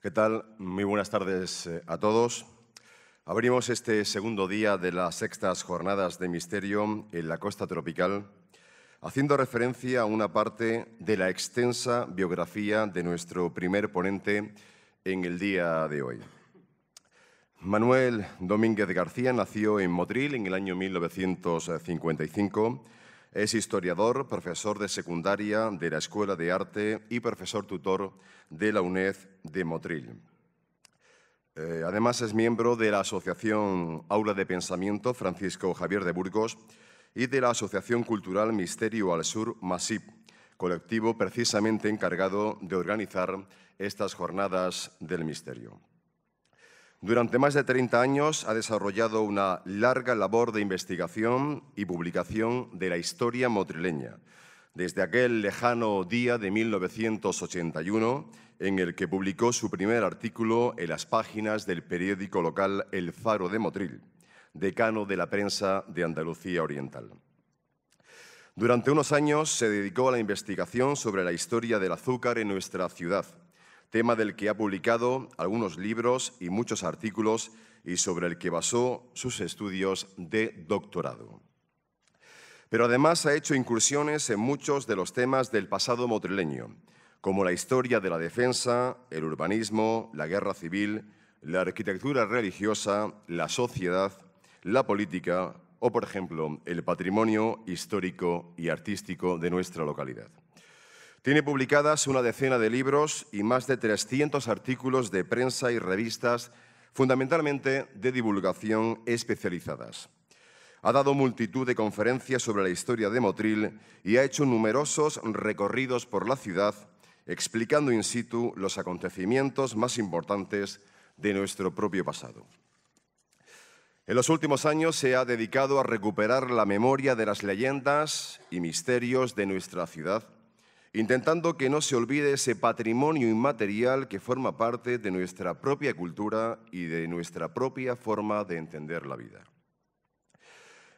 ¿Qué tal? Muy buenas tardes a todos. Abrimos este segundo día de las sextas jornadas de misterio en la costa tropical, haciendo referencia a una parte de la extensa biografía de nuestro primer ponente en el día de hoy. Manuel Domínguez García nació en Motril en el año 1955. Es historiador, profesor de secundaria de la Escuela de Arte y profesor tutor de la UNED de Motril. Además, es miembro de la Asociación Aula de Pensamiento Francisco Javier de Burgos y de la Asociación Cultural Misterio al Sur Masip, colectivo precisamente encargado de organizar estas jornadas del misterio. Durante más de 30 años ha desarrollado una larga labor de investigación y publicación de la historia motrileña, desde aquel lejano día de 1981 en el que publicó su primer artículo en las páginas del periódico local El Faro de Motril, decano de la prensa de Andalucía Oriental. Durante unos años se dedicó a la investigación sobre la historia del azúcar en nuestra ciudad, tema del que ha publicado algunos libros y muchos artículos y sobre el que basó sus estudios de doctorado. Pero además ha hecho incursiones en muchos de los temas del pasado motrileño, como la historia de la defensa, el urbanismo, la guerra civil, la arquitectura religiosa, la sociedad, la política o, por ejemplo, el patrimonio histórico y artístico de nuestra localidad. Tiene publicadas una decena de libros y más de 300 artículos de prensa y revistas, fundamentalmente de divulgación especializadas. Ha dado multitud de conferencias sobre la historia de Motril y ha hecho numerosos recorridos por la ciudad, explicando in situ los acontecimientos más importantes de nuestro propio pasado. En los últimos años se ha dedicado a recuperar la memoria de las leyendas y misterios de nuestra ciudad, intentando que no se olvide ese patrimonio inmaterial que forma parte de nuestra propia cultura y de nuestra propia forma de entender la vida.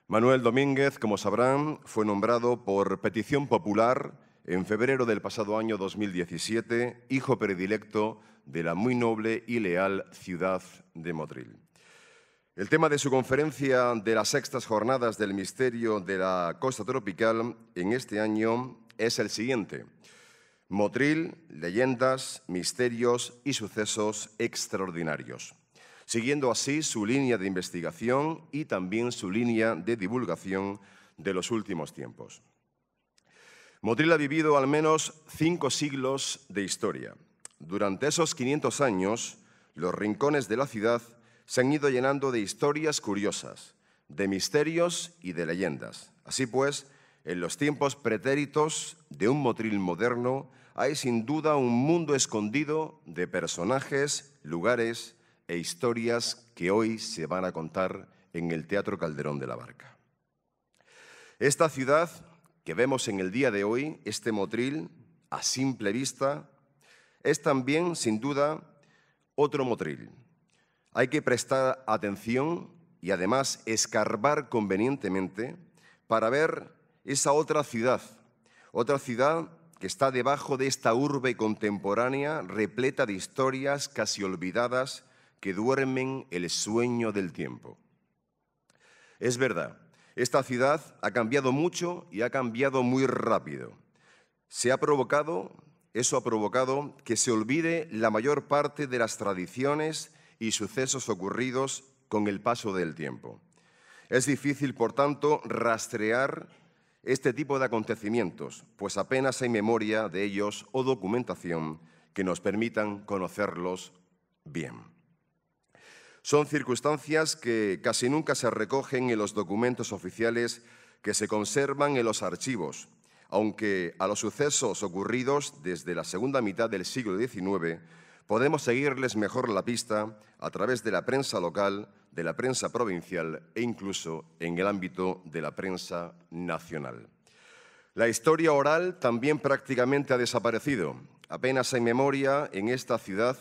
Manuel Domínguez, como sabrán, fue nombrado por petición popular en febrero del pasado año 2017 hijo predilecto de la muy noble y leal ciudad de Motril. El tema de su conferencia de las sextas jornadas del misterio de la costa tropical en este año es el siguiente: Motril, leyendas, misterios y sucesos extraordinarios, siguiendo así su línea de investigación y también su línea de divulgación de los últimos tiempos. Motril ha vivido al menos 5 siglos de historia. Durante esos 500 años, los rincones de la ciudad se han ido llenando de historias curiosas, de misterios y de leyendas. Así pues, en los tiempos pretéritos de un Motril moderno hay sin duda un mundo escondido de personajes, lugares e historias que hoy se van a contar en el Teatro Calderón de la Barca. Esta ciudad que vemos en el día de hoy, este Motril, a simple vista, es también, sin duda, otro Motril. Hay que prestar atención y además escarbar convenientemente para ver esa otra ciudad que está debajo de esta urbe contemporánea repleta de historias casi olvidadas que duermen el sueño del tiempo. Es verdad, esta ciudad ha cambiado mucho y ha cambiado muy rápido. Eso ha provocado que se olvide la mayor parte de las tradiciones y sucesos ocurridos con el paso del tiempo. Es difícil, por tanto, rastrear este tipo de acontecimientos, pues apenas hay memoria de ellos o documentación que nos permitan conocerlos bien. Son circunstancias que casi nunca se recogen en los documentos oficiales que se conservan en los archivos, aunque a los sucesos ocurridos desde la segunda mitad del siglo XIX podemos seguirles mejor la pista a través de la prensa local, de la prensa provincial e incluso en el ámbito de la prensa nacional. La historia oral también prácticamente ha desaparecido. Apenas hay memoria en esta ciudad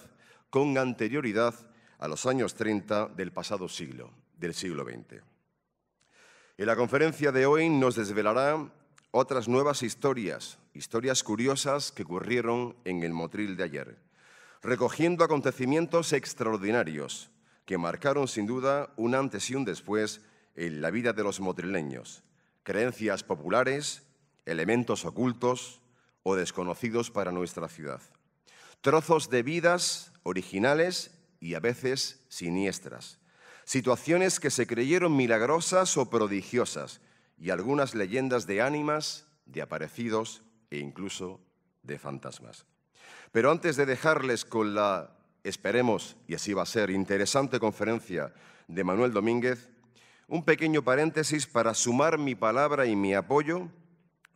con anterioridad a los años 30 del pasado siglo, del siglo XX. En la conferencia de hoy nos desvelará otras nuevas historias curiosas que ocurrieron en el Motril de ayer. recogiendo acontecimientos extraordinarios que marcaron sin duda un antes y un después en la vida de los motrileños, creencias populares, elementos ocultos o desconocidos para nuestra ciudad. Trozos de vidas originales y a veces siniestras. Situaciones que se creyeron milagrosas o prodigiosas y algunas leyendas de ánimas, de aparecidos e incluso de fantasmas. Pero antes de dejarles con la, esperemos, y así va a ser, interesante conferencia de Manuel Domínguez, un pequeño paréntesis para sumar mi palabra y mi apoyo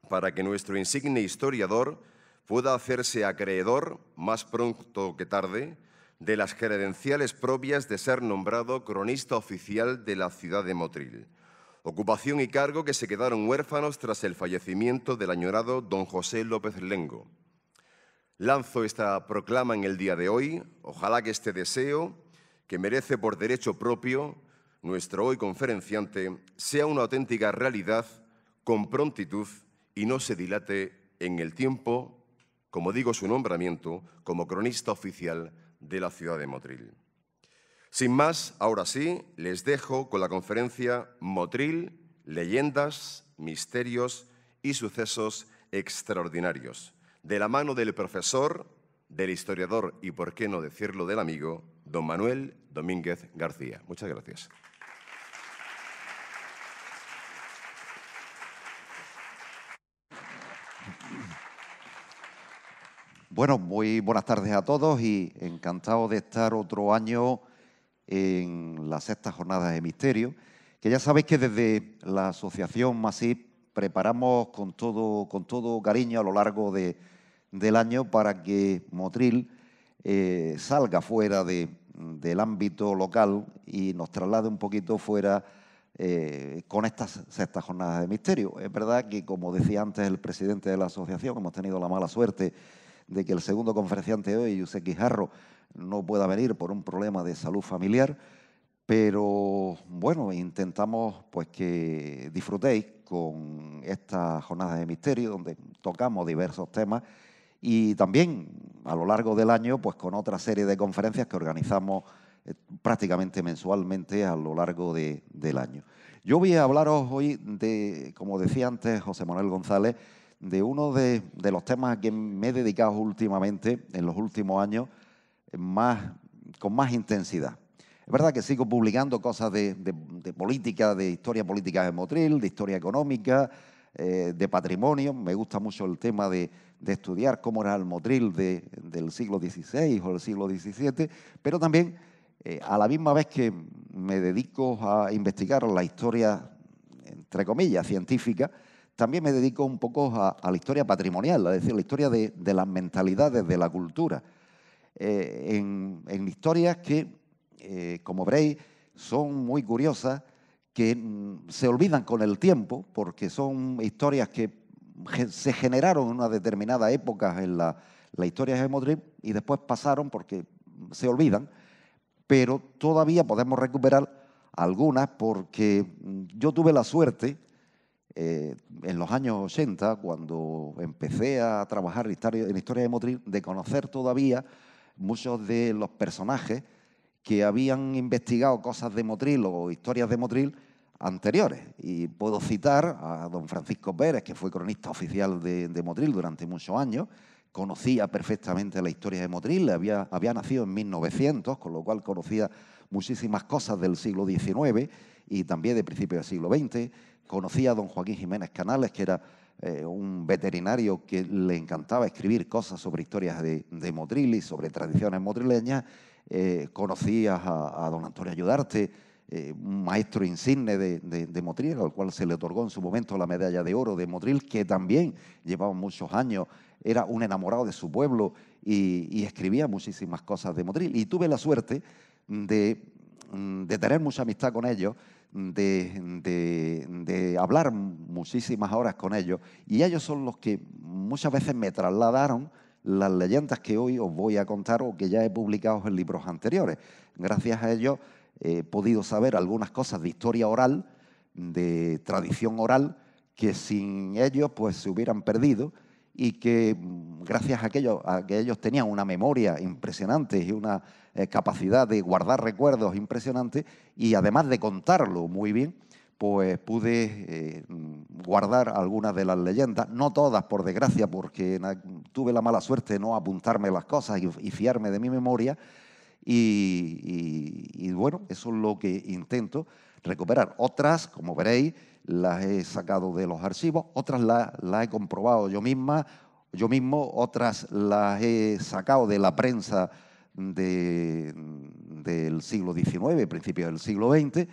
para que nuestro insigne historiador pueda hacerse acreedor, más pronto que tarde, de las credenciales propias de ser nombrado cronista oficial de la ciudad de Motril, ocupación y cargo que se quedaron huérfanos tras el fallecimiento del añorado don José López Lengo. Lanzo esta proclama en el día de hoy, ojalá que este deseo, que merece por derecho propio nuestro hoy conferenciante, sea una auténtica realidad con prontitud y no se dilate en el tiempo, como digo, su nombramiento como cronista oficial de la ciudad de Motril. Sin más, ahora sí, les dejo con la conferencia Motril, leyendas, misterios y sucesos extraordinarios, de la mano del profesor, del historiador y, por qué no decirlo, del amigo, don Manuel Domínguez García. Muchas gracias. Bueno, muy buenas tardes a todos y encantado de estar otro año en la sexta jornada de misterio, que ya sabéis que desde la asociación MASIP preparamos con todo cariño a lo largo del año para que Motril salga fuera del ámbito local y nos traslade un poquito fuera con estas sextas jornadas de misterio. Es verdad que, como decía antes el presidente de la asociación, hemos tenido la mala suerte de que el segundo conferenciante de hoy, José Quijarro, no pueda venir por un problema de salud familiar, pero bueno, intentamos pues que disfrutéis con esta jornada de misterio donde tocamos diversos temas y también a lo largo del año pues con otra serie de conferencias que organizamos prácticamente mensualmente a lo largo del año. Yo voy a hablaros hoy de, como decía antes José Manuel González, de uno de los temas a que me he dedicado últimamente, en los últimos años, con más intensidad. Es verdad que sigo publicando cosas de política, de historia política de Motril, de historia económica, de patrimonio. Me gusta mucho el tema de estudiar cómo era el Motril del siglo XVI o del siglo XVII, pero también, a la misma vez que me dedico a investigar la historia, entre comillas, científica, también me dedico un poco a la historia patrimonial, es decir, la historia de las mentalidades, de la cultura. En historias que, como veréis, son muy curiosas, que se olvidan con el tiempo, porque son historias que se generaron en una determinada época en la historia de Motril y después pasaron porque se olvidan, pero todavía podemos recuperar algunas porque yo tuve la suerte, en los años 80, cuando empecé a trabajar en historia de Motril, de conocer todavía muchos de los personajes que habían investigado cosas de Motril o historias de Motril anteriores. Y puedo citar a don Francisco Pérez, que fue cronista oficial de Motril durante muchos años, conocía perfectamente la historia de Motril, había nacido en 1900, con lo cual conocía muchísimas cosas del siglo XIX y también de principios del siglo XX. Conocía a don Joaquín Jiménez Canales, que era un veterinario que le encantaba escribir cosas sobre historias de Motril y sobre tradiciones motrileñas. Conocía a don Antonio Ayudarte, un maestro insigne de Motril, al cual se le otorgó en su momento la medalla de oro de Motril, que también llevaba muchos años, era un enamorado de su pueblo y escribía muchísimas cosas de Motril. Y tuve la suerte de tener mucha amistad con ellos, de hablar muchísimas horas con ellos, y ellos son los que muchas veces me trasladaron las leyendas que hoy os voy a contar o que ya he publicado en libros anteriores. Gracias a ellos he podido saber algunas cosas de historia oral, de tradición oral, que sin ellos pues se hubieran perdido y que gracias a que ellos tenían una memoria impresionante y una capacidad de guardar recuerdos impresionante y además de contarlo muy bien, pues pude guardar algunas de las leyendas, no todas por desgracia, porque tuve la mala suerte de no apuntarme las cosas y fiarme de mi memoria. Y bueno, eso es lo que intento recuperar. Otras, como veréis, las he sacado de los archivos, otras las he comprobado yo mismo, otras las he sacado de la prensa del siglo XIX, principios del siglo XX,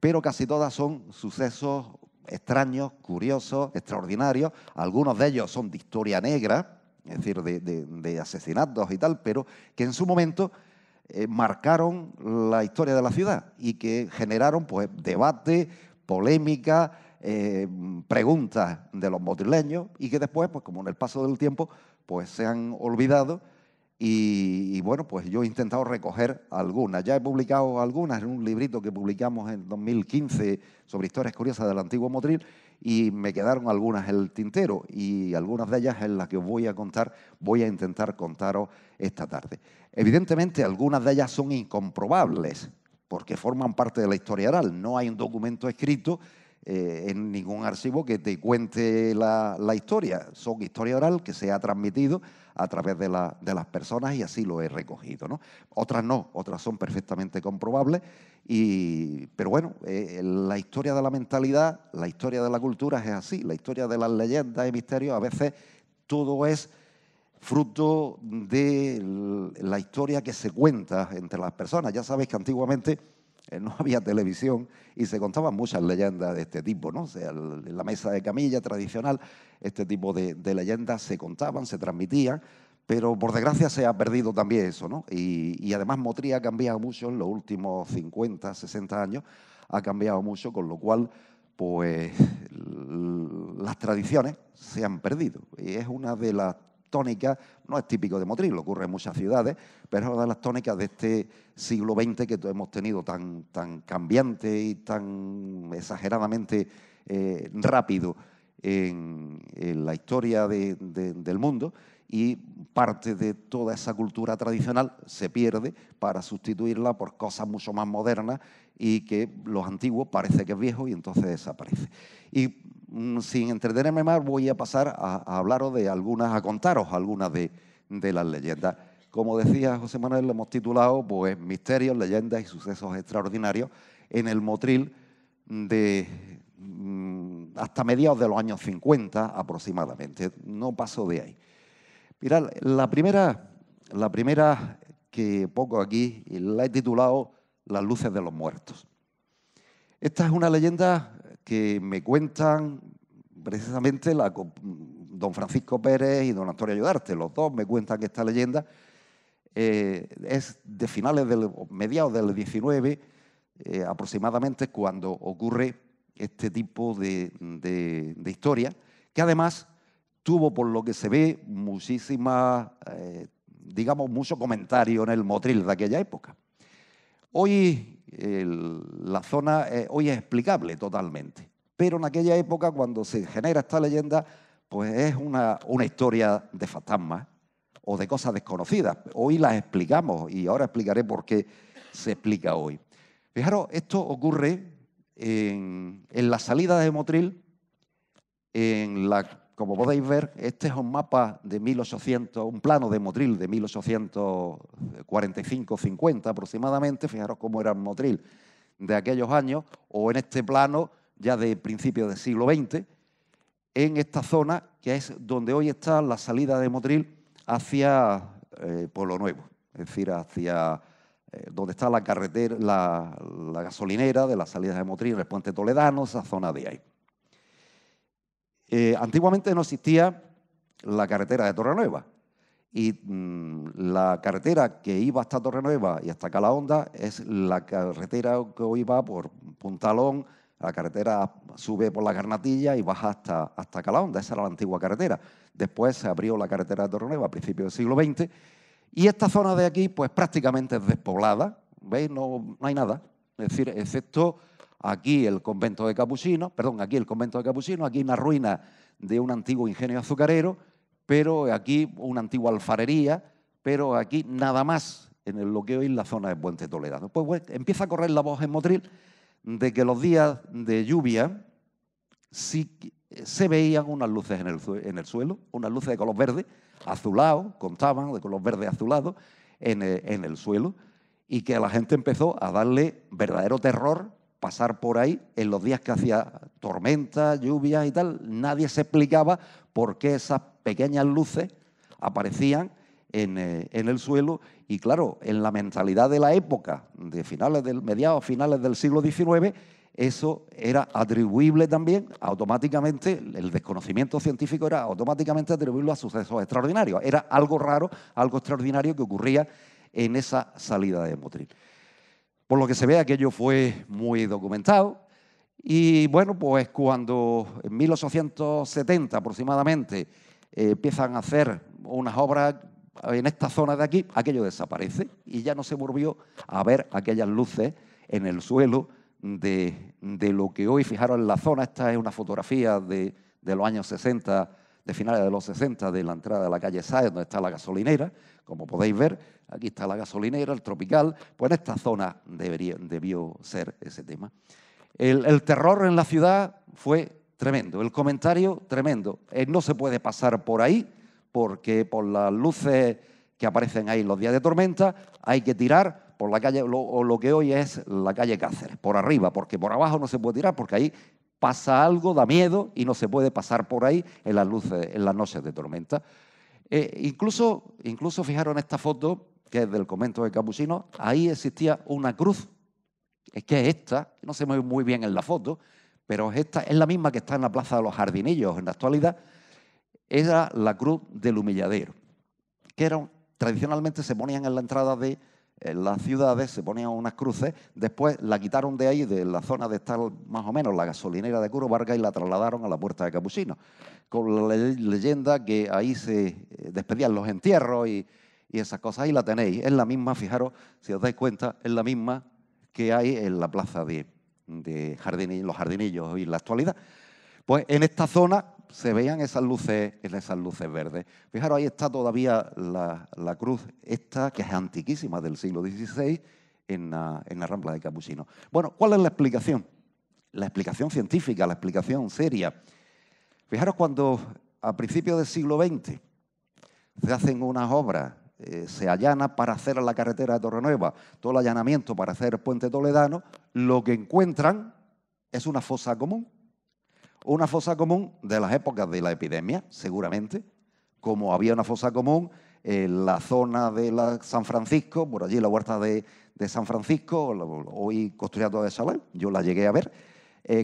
pero casi todas son sucesos extraños, curiosos, extraordinarios. Algunos de ellos son de historia negra, es decir, de asesinatos y tal, pero que en su momento marcaron la historia de la ciudad y que generaron pues debate, polémica, preguntas de los motrileños y que después, pues como en el paso del tiempo, pues se han olvidado y bueno, pues yo he intentado recoger algunas. Ya he publicado algunas en un librito que publicamos en 2015 sobre historias curiosas del antiguo Motril y me quedaron algunas en el tintero y algunas de ellas en las que os voy a contar, voy a intentar contaros esta tarde. Evidentemente, algunas de ellas son incomprobables porque forman parte de la historia oral. No hay un documento escrito en ningún archivo que te cuente la historia. Son historia oral que se ha transmitido a través de las personas y así lo he recogido, ¿no? Otras no, otras son perfectamente comprobables. Pero bueno, la historia de la mentalidad, la historia de la cultura es así. La historia de las leyendas y misterios, a veces todo es fruto de la historia que se cuenta entre las personas. Ya sabéis que antiguamente no había televisión y se contaban muchas leyendas de este tipo, ¿no? O sea, en la mesa de camilla tradicional, este tipo de leyendas se contaban, se transmitían, pero por desgracia se ha perdido también eso, ¿no? Y además Motril ha cambiado mucho en los últimos 50, 60 años, ha cambiado mucho, con lo cual, pues, las tradiciones se han perdido. Y es una de las tónicas, no es típico de Motril, lo ocurre en muchas ciudades, pero es una de las tónicas de este siglo XX que hemos tenido tan cambiante y tan exageradamente rápido en la historia del mundo, y parte de toda esa cultura tradicional se pierde para sustituirla por cosas mucho más modernas y que los antiguos parece que es viejo y entonces desaparece. Y sin entretenerme más, voy a pasar a hablaros de algunas, a contaros algunas de las leyendas. Como decía José Manuel, le hemos titulado pues, Misterios, Leyendas y Sucesos Extraordinarios en el Motril de hasta mediados de los años 50 aproximadamente. No paso de ahí. Mirad, la primera que pongo aquí la he titulado Las luces de los muertos. Esta es una leyenda que me cuentan precisamente don Francisco Pérez y don Antonio Ayudarte. Los dos me cuentan que esta leyenda es de mediados del 19 aproximadamente, cuando ocurre este tipo de historia, que además tuvo, por lo que se ve, mucho comentario en el Motril de aquella época. Hoy la zona hoy es explicable totalmente, pero en aquella época, cuando se genera esta leyenda, pues es una historia de fantasmas o de cosas desconocidas. Hoy las explicamos y ahora explicaré por qué se explica hoy. Fijaros, esto ocurre en la salida de Motril, como podéis ver, este es un mapa de 1800, un plano de Motril de 1845-50 aproximadamente. Fijaros cómo era Motril de aquellos años, o en este plano ya de principios del siglo XX, en esta zona que es donde hoy está la salida de Motril hacia Pueblo Nuevo, es decir, hacia donde está la carretera, la gasolinera de la salida de Motril, el puente toledano, esa zona de ahí. Antiguamente no existía la carretera de Torrenueva y la carretera que iba hasta Torrenueva y hasta Calahonda es la carretera que hoy va por Puntalón. La carretera sube por la Garnatilla y baja hasta Calahonda. Esa era la antigua carretera. Después se abrió la carretera de Torrenueva a principios del siglo XX y esta zona de aquí pues prácticamente es despoblada. ¿Veis? No hay nada. Es decir, excepto aquí el convento de Capuchinos, aquí una ruina de un antiguo ingenio azucarero, pero aquí una antigua alfarería, pero aquí nada más en lo que hoy es la zona de Puente Toledano. Pues bueno, empieza a correr la voz en Motril de que los días de lluvia sí se veían unas luces en el suelo, unas luces de color verde, azulado, contaban, de color verde azulado, en el suelo, y que la gente empezó a darle verdadero terror pasar por ahí en los días que hacía tormenta, lluvia y tal. Nadie se explicaba por qué esas pequeñas luces aparecían en el suelo, y claro, en la mentalidad de la época, de mediados finales del siglo XIX, eso era atribuible también automáticamente, el desconocimiento científico era automáticamente atribuible a sucesos extraordinarios. Era algo raro, algo extraordinario que ocurría en esa salida de Motril. Por lo que se ve, aquello fue muy documentado. Y bueno, pues cuando en 1870 aproximadamente empiezan a hacer unas obras en esta zona de aquí, aquello desaparece y ya no se volvió a ver aquellas luces en el suelo de lo que hoy, fijaros en la zona, esta es una fotografía de los años 60, de finales de los 60, de la entrada de la calle Sáenz, donde está la gasolinera. Como podéis ver, aquí está la gasolinera, el Tropical, pues en esta zona debió ser ese tema. El terror en la ciudad fue tremendo, el comentario tremendo. No se puede pasar por ahí porque por las luces que aparecen ahí en los días de tormenta hay que tirar por la calle, o lo que hoy es la calle Cáceres, por arriba, porque por abajo no se puede tirar, porque ahí pasa algo, da miedo y no se puede pasar por ahí en las luces, en las noches de tormenta. Incluso fijaros en esta foto, que es del convento de Capuchinos, ahí existía una cruz, es que es esta, no se ve muy bien en la foto, pero esta es la misma que está en la Plaza de los Jardinillos en la actualidad. Era la cruz del Humilladero, que tradicionalmente se ponían en la entrada de las ciudades, se ponían unas cruces, después la quitaron de ahí, de la zona de estar más o menos la gasolinera de Curo Vargas, y la trasladaron a la Puerta de Capuchinos, con la leyenda que ahí se despedían los entierros y esas cosas. Ahí la tenéis, es la misma, fijaros, si os dais cuenta, es la misma que hay en la plaza de los Jardinillos y en la actualidad. Pues en esta zona se veían esas luces verdes. Fijaros, ahí está todavía la cruz esta, que es antiquísima, del siglo XVI, en la Rambla de Capuchinos. Bueno, ¿cuál es la explicación? La explicación científica, la explicación seria. Fijaros, cuando a principios del siglo XX se hacen unas obras, se allana para hacer la carretera de Torrenueva, todo el allanamiento para hacer el puente toledano, lo que encuentran es una fosa común. Una fosa común de las épocas de la epidemia, seguramente, como había una fosa común en la zona de San Francisco, por allí la huerta de San Francisco, hoy construida toda de Salén, yo la llegué a ver,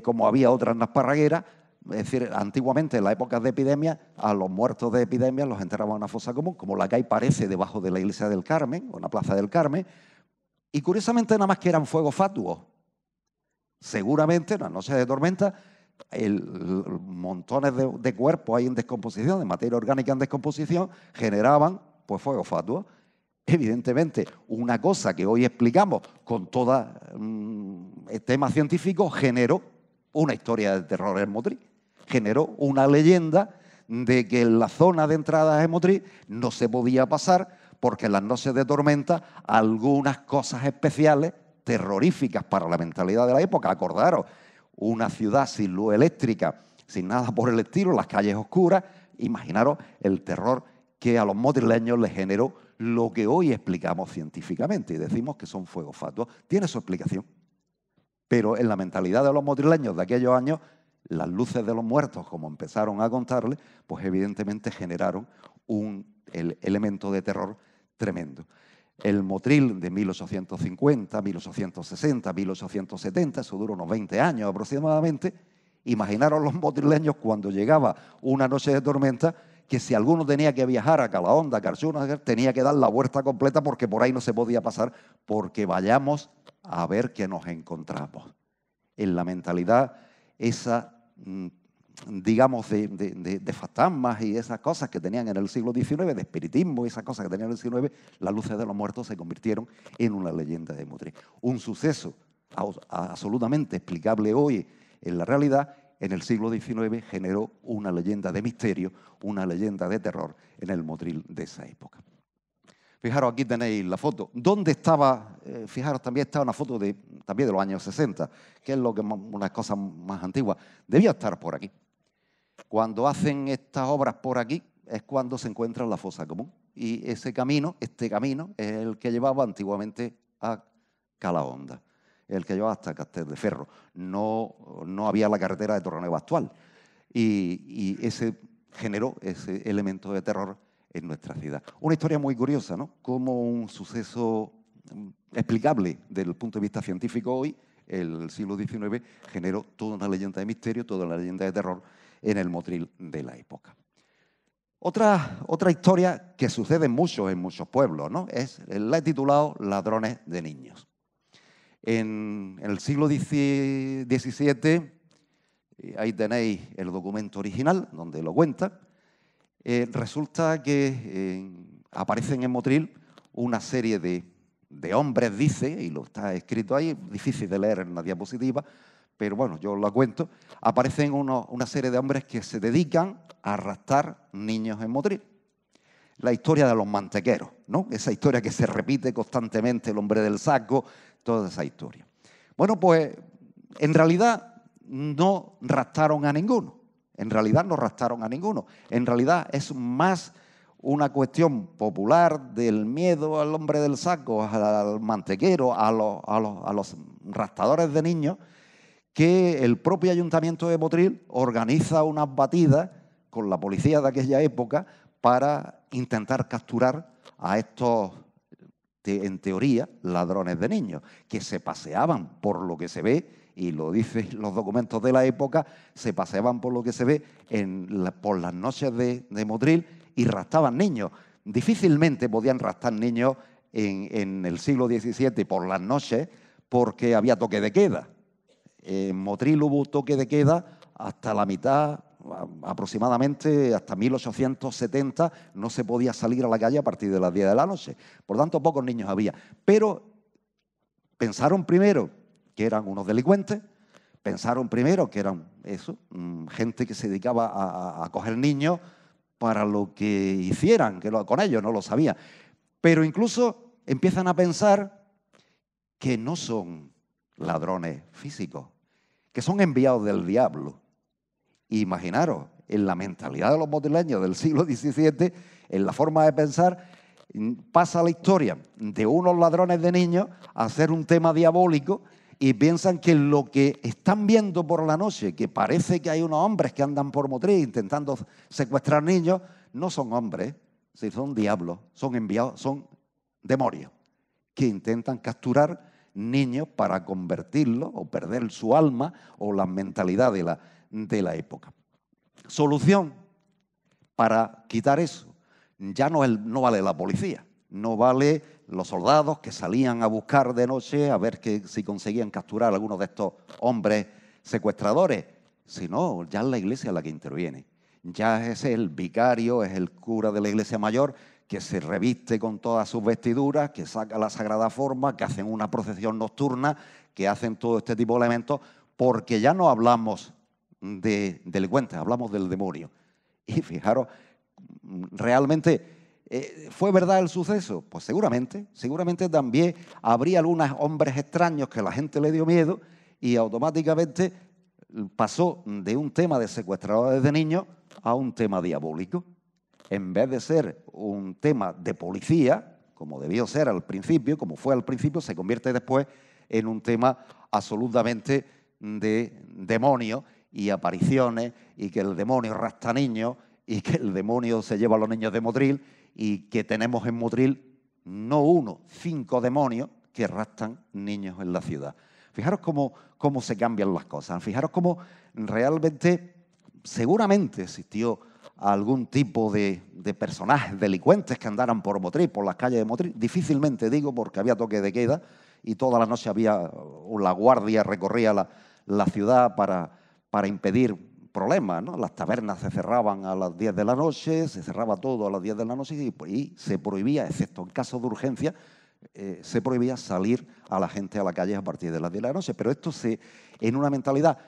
como había otras en las Parragueras. Es decir, antiguamente, en las épocas de epidemia, a los muertos de epidemia los enterraban en una fosa común, como la que hay, parece, debajo de la iglesia del Carmen, o en la plaza del Carmen, y curiosamente nada más que eran fuegos fatuos. Seguramente en las noches de tormenta, montones de cuerpos ahí en descomposición, de materia orgánica en descomposición, generaban pues fuegos fatuos. Evidentemente, una cosa que hoy explicamos con todo tema científico generó una historia de terror en Motril, generó una leyenda de que en la zona de entrada de Motril no se podía pasar porque en las noches de tormenta algunas cosas especiales, terroríficas para la mentalidad de la época. Acordaros, una ciudad sin luz eléctrica, sin nada por el estilo, las calles oscuras. Imaginaros el terror que a los motrileños les generó lo que hoy explicamos científicamente y decimos que son fuegos fatuos. Tiene su explicación. Pero en la mentalidad de los motrileños de aquellos años, las luces de los muertos, como empezaron a contarles, pues evidentemente generaron el elemento de terror tremendo. El Motril de 1850, 1860, 1870, eso duró unos 20 años aproximadamente. Imaginaros los motrileños cuando llegaba una noche de tormenta, que si alguno tenía que viajar a Calahonda, a Carchuna, tenía que dar la vuelta completa porque por ahí no se podía pasar, porque vayamos a ver qué nos encontramos. En la mentalidad esa, digamos, de fantasmas y esas cosas que tenían en el siglo XIX, de espiritismo y esas cosas que tenían en el XIX, las luces de los muertos se convirtieron en una leyenda de Motril. Un suceso absolutamente explicable hoy en la realidad, en el siglo XIX generó una leyenda de misterio, una leyenda de terror en el Motril de esa época. Fijaros, aquí tenéis la foto. ¿Dónde estaba? Fijaros, también está una foto también de los años 60, que es una cosa más antigua. Debía estar por aquí. Cuando hacen estas obras por aquí es cuando se encuentra la fosa común. Y este camino, es el que llevaba antiguamente a Calahonda, el que llevaba hasta Castelldefels. No había la carretera de Torrenueva actual. Y ese generó ese elemento de terror en nuestra ciudad. Una historia muy curiosa, ¿no? Como un suceso explicable desde el punto de vista científico hoy, el siglo XIX generó toda una leyenda de misterio, toda una leyenda de terror en el Motril de la época. Otra historia que sucede mucho en muchos pueblos, ¿no? La he titulado Ladrones de niños. En el siglo XVII, ahí tenéis el documento original donde lo cuenta, resulta que aparecen en Motril una serie de hombres, dice, y lo está escrito ahí, difícil de leer en la diapositiva, pero bueno, yo lo cuento. Aparecen una serie de hombres que se dedican a raptar niños en Motril. La historia de los mantequeros, ¿no? Esa historia que se repite constantemente, el hombre del saco, toda esa historia. Bueno, pues en realidad no raptaron a ninguno. En realidad no raptaron a ninguno. En realidad es más una cuestión popular del miedo al hombre del saco, al mantequero, a los raptadores de niños, que el propio Ayuntamiento de Motril organiza unas batidas con la policía de aquella época para intentar capturar a estos, en teoría, ladrones de niños, que se paseaban, por lo que se ve, y lo dicen los documentos de la época, se paseaban por lo que se ve por las noches de Motril y raptaban niños. Difícilmente podían raptar niños en el siglo XVII por las noches porque había toque de queda. En Motril hubo toque de queda hasta la mitad, aproximadamente hasta 1870, no se podía salir a la calle a partir de las 10 de la noche. Por tanto, pocos niños había. Pero pensaron primero que eran unos delincuentes, pensaron primero que eran eso, gente que se dedicaba a coger niños para lo que hicieran, con ellos no lo sabía. Pero incluso empiezan a pensar que no son ladrones físicos, que son enviados del diablo. Imaginaros, en la mentalidad de los motrileños del siglo XVII, en la forma de pensar, pasa la historia de unos ladrones de niños a ser un tema diabólico y piensan que lo que están viendo por la noche, que parece que hay unos hombres que andan por Motril intentando secuestrar niños, no son hombres, son diablos, son enviados, son demonios que intentan capturar niños para convertirlos o perder su alma o la mentalidad de la época. Solución para quitar eso. Ya no vale la policía, no vale los soldados que salían a buscar de noche a ver si conseguían capturar a algunos de estos hombres secuestradores, sino ya es la iglesia la que interviene. Ya es el vicario, es el cura de la iglesia mayor que se reviste con todas sus vestiduras, que saca la sagrada forma, que hacen una procesión nocturna, que hacen todo este tipo de elementos, porque ya no hablamos de delincuentes, hablamos del demonio. Y fijaros, realmente, ¿fue verdad el suceso? Pues seguramente también habría algunos hombres extraños que la gente le dio miedo y automáticamente pasó de un tema de secuestradores de niños a un tema diabólico. En vez de ser un tema de policía, como debió ser al principio, como fue al principio, se convierte después en un tema absolutamente de demonio y apariciones, y que el demonio rapta niños, y que el demonio se lleva a los niños de Motril, y que tenemos en Motril no 1, 5 demonios que raptan niños en la ciudad. Fijaros cómo se cambian las cosas, fijaros cómo realmente, seguramente existió algún tipo de personajes delincuentes que andaran por Motril, por las calles de Motril. Difícilmente, digo, porque había toque de queda y toda la noche había la guardia, recorría la ciudad para impedir problemas, ¿no? Las tabernas se cerraban a las 10 de la noche, se cerraba todo a las 10 de la noche y se prohibía, excepto en caso de urgencia, se prohibía salir a la gente a la calle a partir de las 10 de la noche. Pero esto en una mentalidad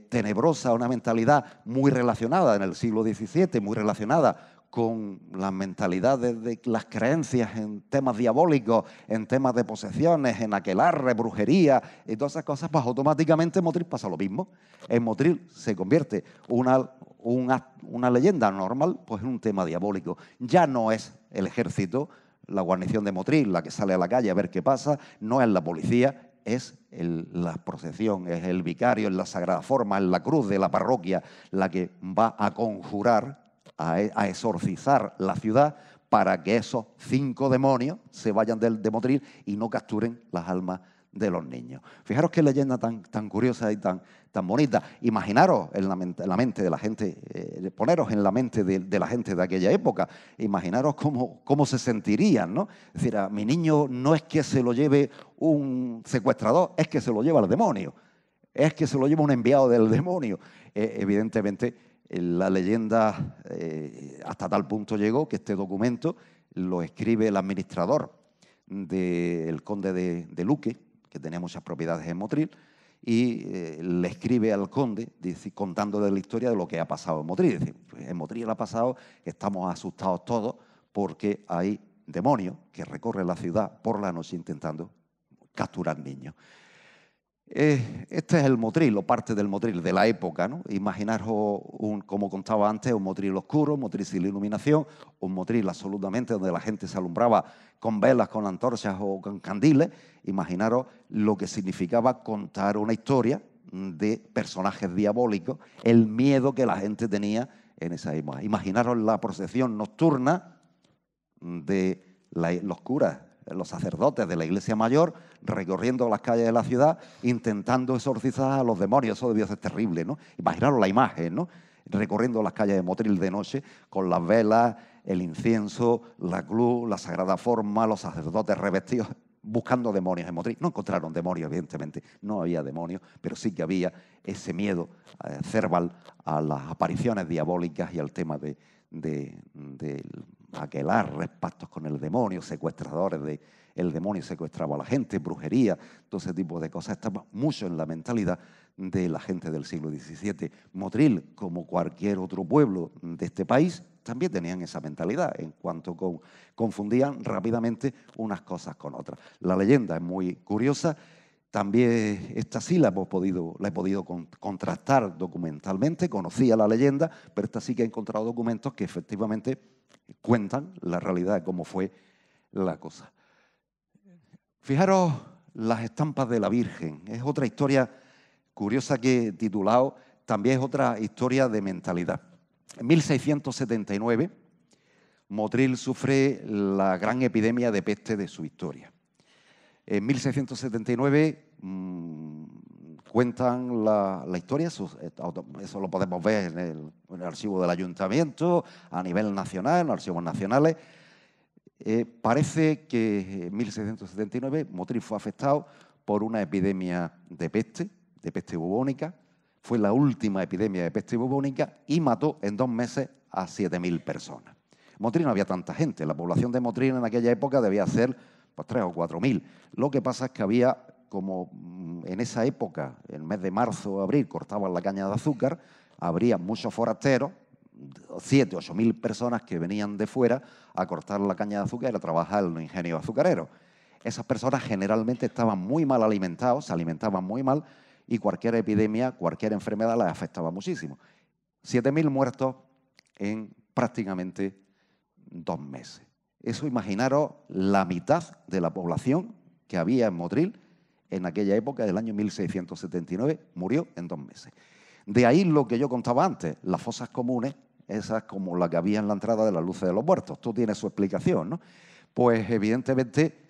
tenebrosa, una mentalidad muy relacionada en el siglo XVII, muy relacionada con la mentalidad de las creencias en temas diabólicos, en temas de posesiones, en aquelarre, brujería y todas esas cosas, pues automáticamente en Motril pasa lo mismo. En Motril se convierte una leyenda normal pues en un tema diabólico. Ya no es el ejército, la guarnición de Motril, la que sale a la calle a ver qué pasa, no es la policía, es la procesión, es el vicario, es la sagrada forma, es la cruz de la parroquia la que va a conjurar, a exorcizar la ciudad para que esos 5 demonios se vayan de Motril y no capturen las almas de los niños. Fijaros qué leyenda tan curiosa y tan bonita. Imaginaros en la mente de la gente, poneros en la mente de la gente de aquella época, imaginaros cómo se sentirían, ¿no? Es decir, a mi niño no es que se lo lleve un secuestrador, es que se lo lleva el demonio, es que se lo lleva un enviado del demonio. Evidentemente, la leyenda hasta tal punto llegó que este documento lo escribe el administrador del conde de Luque, que tenía muchas propiedades en Motril, y le escribe al conde contándole la historia de lo que ha pasado en Motril. Es decir, pues en Motril ha pasado, estamos asustados todos porque hay demonios que recorren la ciudad por la noche intentando capturar niños. Este es el Motril, o parte del Motril de la época, ¿no? Imaginaros, como contaba antes, un Motril oscuro, un Motril sin iluminación, un Motril absolutamente donde la gente se alumbraba con velas, con antorchas o con candiles. Imaginaros lo que significaba contar una historia de personajes diabólicos, el miedo que la gente tenía en esa época. Imaginaros la procesión nocturna de los curas, los sacerdotes de la iglesia mayor, recorriendo las calles de la ciudad, intentando exorcizar a los demonios. Eso debió ser terrible, ¿no? Imaginaros la imagen, ¿no? Recorriendo las calles de Motril de noche, con las velas, el incienso, la cruz, la sagrada forma, los sacerdotes revestidos, buscando demonios en Motril. No encontraron demonios, evidentemente, no había demonios, pero sí que había ese miedo cerval a las apariciones diabólicas y al tema de aquelarres, pactos con el demonio, secuestradores el demonio secuestraba a la gente, brujería, todo ese tipo de cosas. Estaba mucho en la mentalidad de la gente del siglo XVII. Motril, como cualquier otro pueblo de este país, también tenían esa mentalidad en cuanto confundían rápidamente unas cosas con otras. La leyenda es muy curiosa. También esta sí la he podido contrastar documentalmente, conocía la leyenda, pero esta sí que he encontrado documentos que efectivamente cuentan la realidad de cómo fue la cosa. Fijaros las estampas de la Virgen. Es otra historia curiosa que he titulado, también es otra historia de mentalidad. En 1679, Motril sufre la gran epidemia de peste de su historia. En 1679 cuentan la historia, eso lo podemos ver en el archivo del ayuntamiento, a nivel nacional, en los archivos nacionales. Parece que en 1679 Motril fue afectado por una epidemia de peste bubónica. Fue la última epidemia de peste bubónica y mató en 2 meses a 7.000 personas. En Motril no había tanta gente, la población de Motril en aquella época debía ser pues 3.000 o 4.000. Lo que pasa es que había, como en esa época, el mes de marzo o abril, cortaban la caña de azúcar, habría muchos forasteros, 7.000 o 8.000 personas que venían de fuera a cortar la caña de azúcar y a trabajar en los ingenios azucareros. Esas personas generalmente estaban muy mal alimentados, se alimentaban muy mal y cualquier epidemia, cualquier enfermedad les afectaba muchísimo. 7.000 muertos en prácticamente 2 meses. Eso, imaginaros la mitad de la población que había en Motril en aquella época del año 1679, murió en 2 meses. De ahí lo que yo contaba antes, las fosas comunes, esas como la que había en la entrada de las luces de los muertos. Esto tiene su explicación, ¿no? Pues evidentemente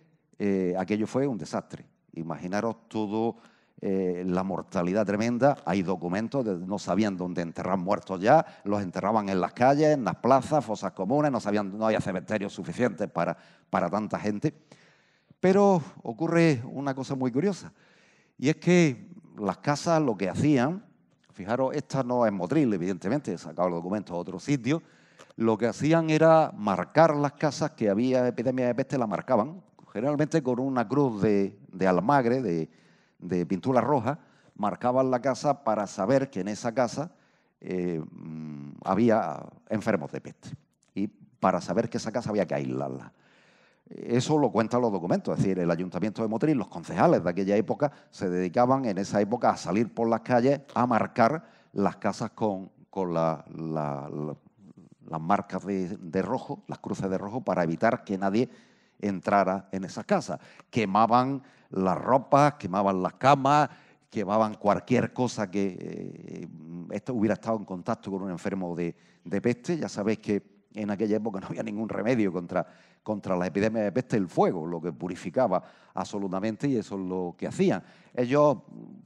aquello fue un desastre. Imaginaros todo, la mortalidad tremenda. Hay documentos, no sabían dónde enterrar muertos ya, los enterraban en las calles, en las plazas, fosas comunes, no había cementerios suficientes para tanta gente. Pero ocurre una cosa muy curiosa, y es que las casas lo que hacían, fijaros, esta no es Motril, evidentemente, he sacado los documentos a otro sitio, lo que hacían era marcar las casas que había epidemia de peste, la marcaban, generalmente con una cruz de almagre, de pintura roja, marcaban la casa para saber que en esa casa había enfermos de peste y para saber que esa casa había que aislarla. Eso lo cuentan los documentos, es decir, el Ayuntamiento de Motril, los concejales de aquella época se dedicaban en esa época a salir por las calles a marcar las casas con las marcas de rojo, las cruces de rojo, para evitar que nadie entrara en esas casas. Quemaban las ropas, quemaban las camas, quemaban cualquier cosa que hubiera estado en contacto con un enfermo de peste. Ya sabéis que en aquella época no había ningún remedio contra la epidemia de peste, el fuego, lo que purificaba absolutamente, y eso es lo que hacían. Ellos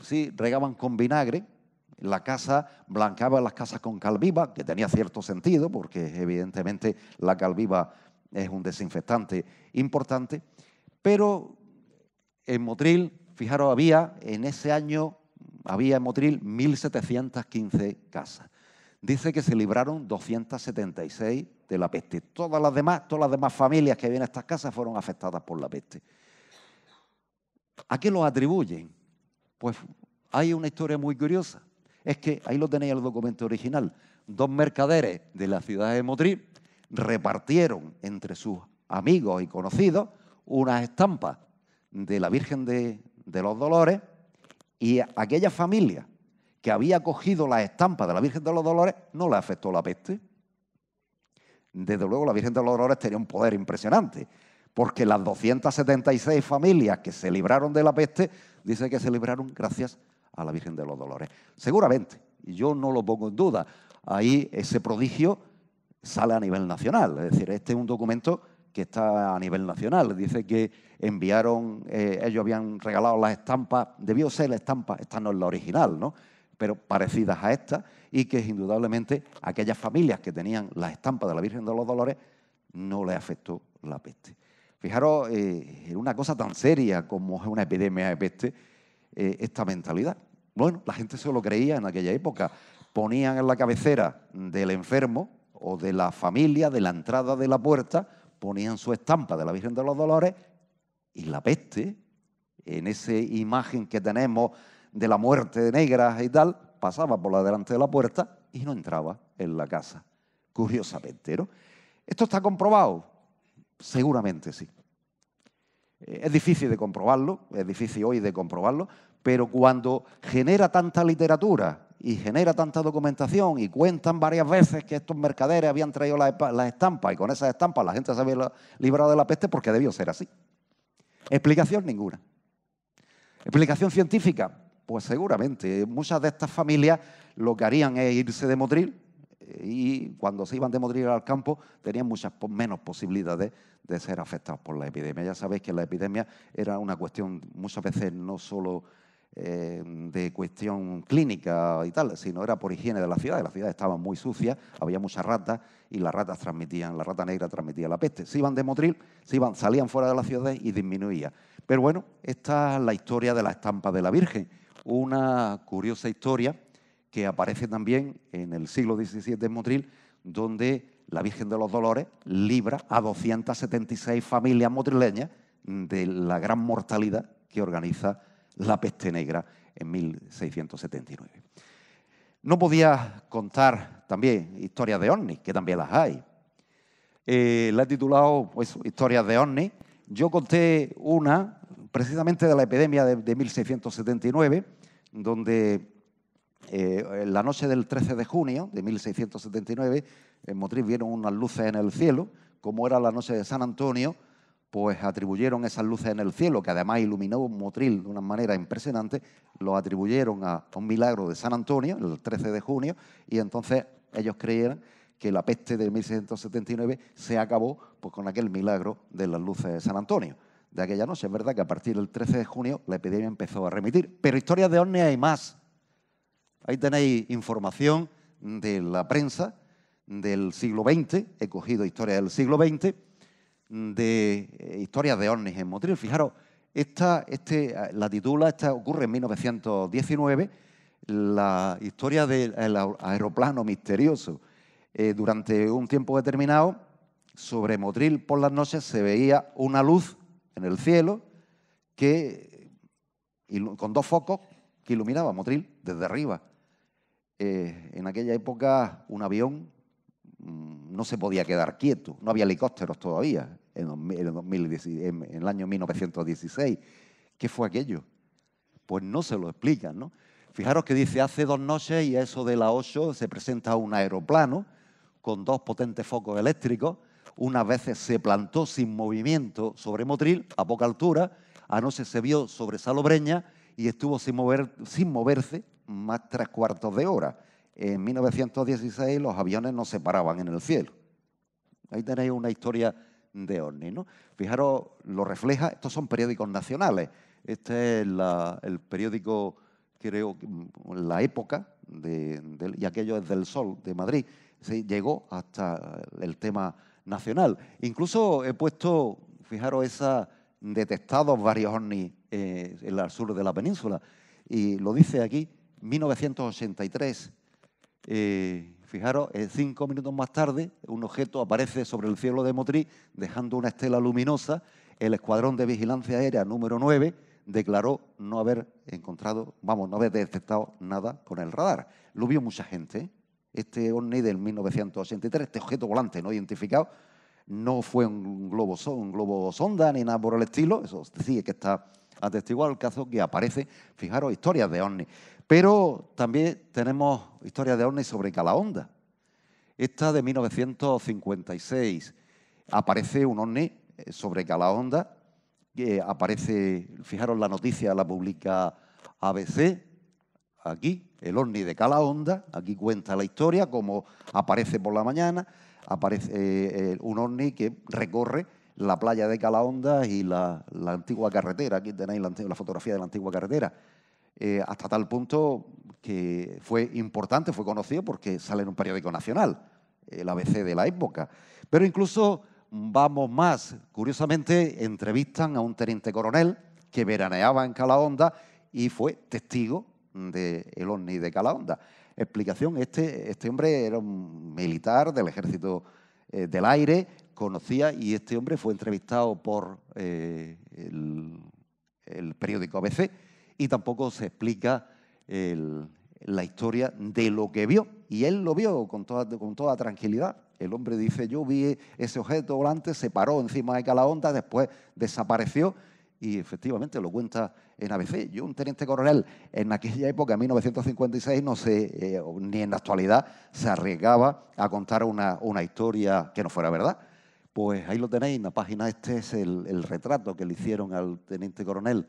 sí regaban con vinagre la casa, blanqueaban las casas con cal viva, que tenía cierto sentido, porque evidentemente la cal viva es un desinfectante importante, pero en Motril, fijaros, en ese año había en Motril 1.715 casas. Dice que se libraron 276 de la peste. Todas las demás familias que había en estas casas fueron afectadas por la peste. ¿A qué lo atribuyen? Pues hay una historia muy curiosa. Es que, ahí lo tenéis en el documento original, 2 mercaderes de la ciudad de Motril repartieron entre sus amigos y conocidos unas estampas de la Virgen de los Dolores, y aquella familia que había cogido las estampas de la Virgen de los Dolores no le afectó la peste. Desde luego la Virgen de los Dolores tenía un poder impresionante, porque las 276 familias que se libraron de la peste, dice que se libraron gracias a la Virgen de los Dolores. Seguramente, y yo no lo pongo en duda, ahí ese prodigio sale a nivel nacional. Es decir, este es un documento que está a nivel nacional. Dice que enviaron, ellos habían regalado las estampas, debió ser la estampa, esta no es la original, ¿no?, pero parecidas a esta, y que indudablemente aquellas familias que tenían las estampas de la Virgen de los Dolores no les afectó la peste. Fijaros, en una cosa tan seria como es una epidemia de peste, esta mentalidad. Bueno, la gente se lo creía en aquella época. Ponían en la cabecera del enfermo o de la familia, de la entrada de la puerta, ponían su estampa de la Virgen de los Dolores, y la peste, en esa imagen que tenemos de la muerte negra y tal, pasaba por la delante de la puerta y no entraba en la casa. Curiosamente, ¿no? ¿Esto está comprobado? Seguramente sí. Es difícil de comprobarlo, es difícil hoy de comprobarlo, pero cuando genera tanta literatura y genera tanta documentación y cuentan varias veces que estos mercaderes habían traído las estampas y con esas estampas la gente se había librado de la peste, porque debió ser así. Explicación ninguna. ¿Explicación científica? Pues seguramente. Muchas de estas familias lo que harían es irse de Motril, y cuando se iban de Motril al campo tenían muchas menos posibilidades de ser afectados por la epidemia. Ya sabéis que la epidemia era una cuestión muchas veces no solo de cuestión clínica y tal, sino era por higiene de la ciudad. Las ciudades estaban muy sucias, había muchas ratas y las ratas transmitían, la rata negra transmitía la peste. Se iban de Motril, salían fuera de la ciudad y disminuía. Pero bueno, esta es la historia de la estampa de la Virgen, una curiosa historia que aparece también en el siglo XVII en Motril, donde la Virgen de los Dolores libra a 276 familias motrileñas de la gran mortalidad que organiza la peste negra en 1679. No podía contar también historias de ovnis, que también las hay. La he titulado pues, Historias de ovnis. Yo conté una, precisamente de la epidemia de 1679, donde en la noche del 13 de junio de 1679, en Motril vieron unas luces en el cielo. Como era la noche de San Antonio, pues atribuyeron esas luces en el cielo, que además iluminó Motril de una manera impresionante, lo atribuyeron a un milagro de San Antonio, el 13 de junio, y entonces ellos creyeron que la peste de 1679 se acabó pues, con aquel milagro de las luces de San Antonio de aquella noche. Es verdad que a partir del 13 de junio la epidemia empezó a remitir, pero historias de ovnis hay más. Ahí tenéis información de la prensa del siglo XX, he cogido historias del siglo XX, de historias de ovnis en Motril. Fijaros, la titula, esta ocurre en 1919, la historia del aeroplano misterioso. Durante un tiempo determinado, sobre Motril por las noches se veía una luz en el cielo con 2 focos que iluminaba Motril desde arriba. En aquella época un avión no se podía quedar quieto, no había helicópteros todavía en el año 1916. ¿Qué fue aquello? Pues no se lo explican, ¿no? Fijaros que dice, hace 2 noches y a eso de las 8 se presenta un aeroplano con 2 potentes focos eléctricos. Unas veces se plantó sin movimiento sobre Motril, a poca altura. Anoche se vio sobre Salobreña y estuvo sin moverse más 3/4 de hora. En 1916 los aviones no se paraban en el cielo. Ahí tenéis una historia de ovnis, ¿no? Fijaros, lo refleja, estos son periódicos nacionales. Este es el periódico, creo, La Época, y aquello es del Sol, de Madrid. Sí, llegó hasta el tema nacional. Incluso he puesto, fijaros, detectados varios ovnis en el sur de la península. Y lo dice aquí, 1983. Fijaros, 5 minutos más tarde, un objeto aparece sobre el cielo de Motril, dejando una estela luminosa. El Escuadrón de Vigilancia Aérea número 9 declaró no haber detectado nada con el radar. Lo vio mucha gente, ¿eh? Este ovni del 1983, este objeto volante no identificado, no fue un globo sonda ni nada por el estilo. Eso sí que está atestiguado el caso que aparece. Fijaros, historias de ovnis. Pero también tenemos historias de ovnis sobre Calahonda. Esta de 1956. Aparece un ovni sobre Calahonda. Aparece, fijaros la noticia, la publica ABC. Aquí, el ovni de Calahonda. Aquí cuenta la historia, como aparece por la mañana. Aparece un ovni que recorre la playa de Calahonda y la antigua carretera. Aquí tenéis la fotografía de la antigua carretera. Hasta tal punto que fue importante, fue conocido porque sale en un periódico nacional, el ABC de la época. Pero incluso vamos más, curiosamente entrevistan a un teniente coronel que veraneaba en Calahonda y fue testigo del ovni de Calahonda. Explicación, este hombre era un militar del Ejército del Aire, conocía, y este hombre fue entrevistado por el periódico ABC, y tampoco se explica la historia de lo que vio. Y él lo vio con toda tranquilidad. El hombre dice, yo vi ese objeto volante, se paró encima de Calahonda, después desapareció, y efectivamente lo cuenta en ABC. Yo, un teniente coronel, en aquella época, en 1956, no sé, ni en la actualidad, se arriesgaba a contar una historia que no fuera verdad. Pues ahí lo tenéis, en la página. Este es el retrato que le hicieron al teniente coronel,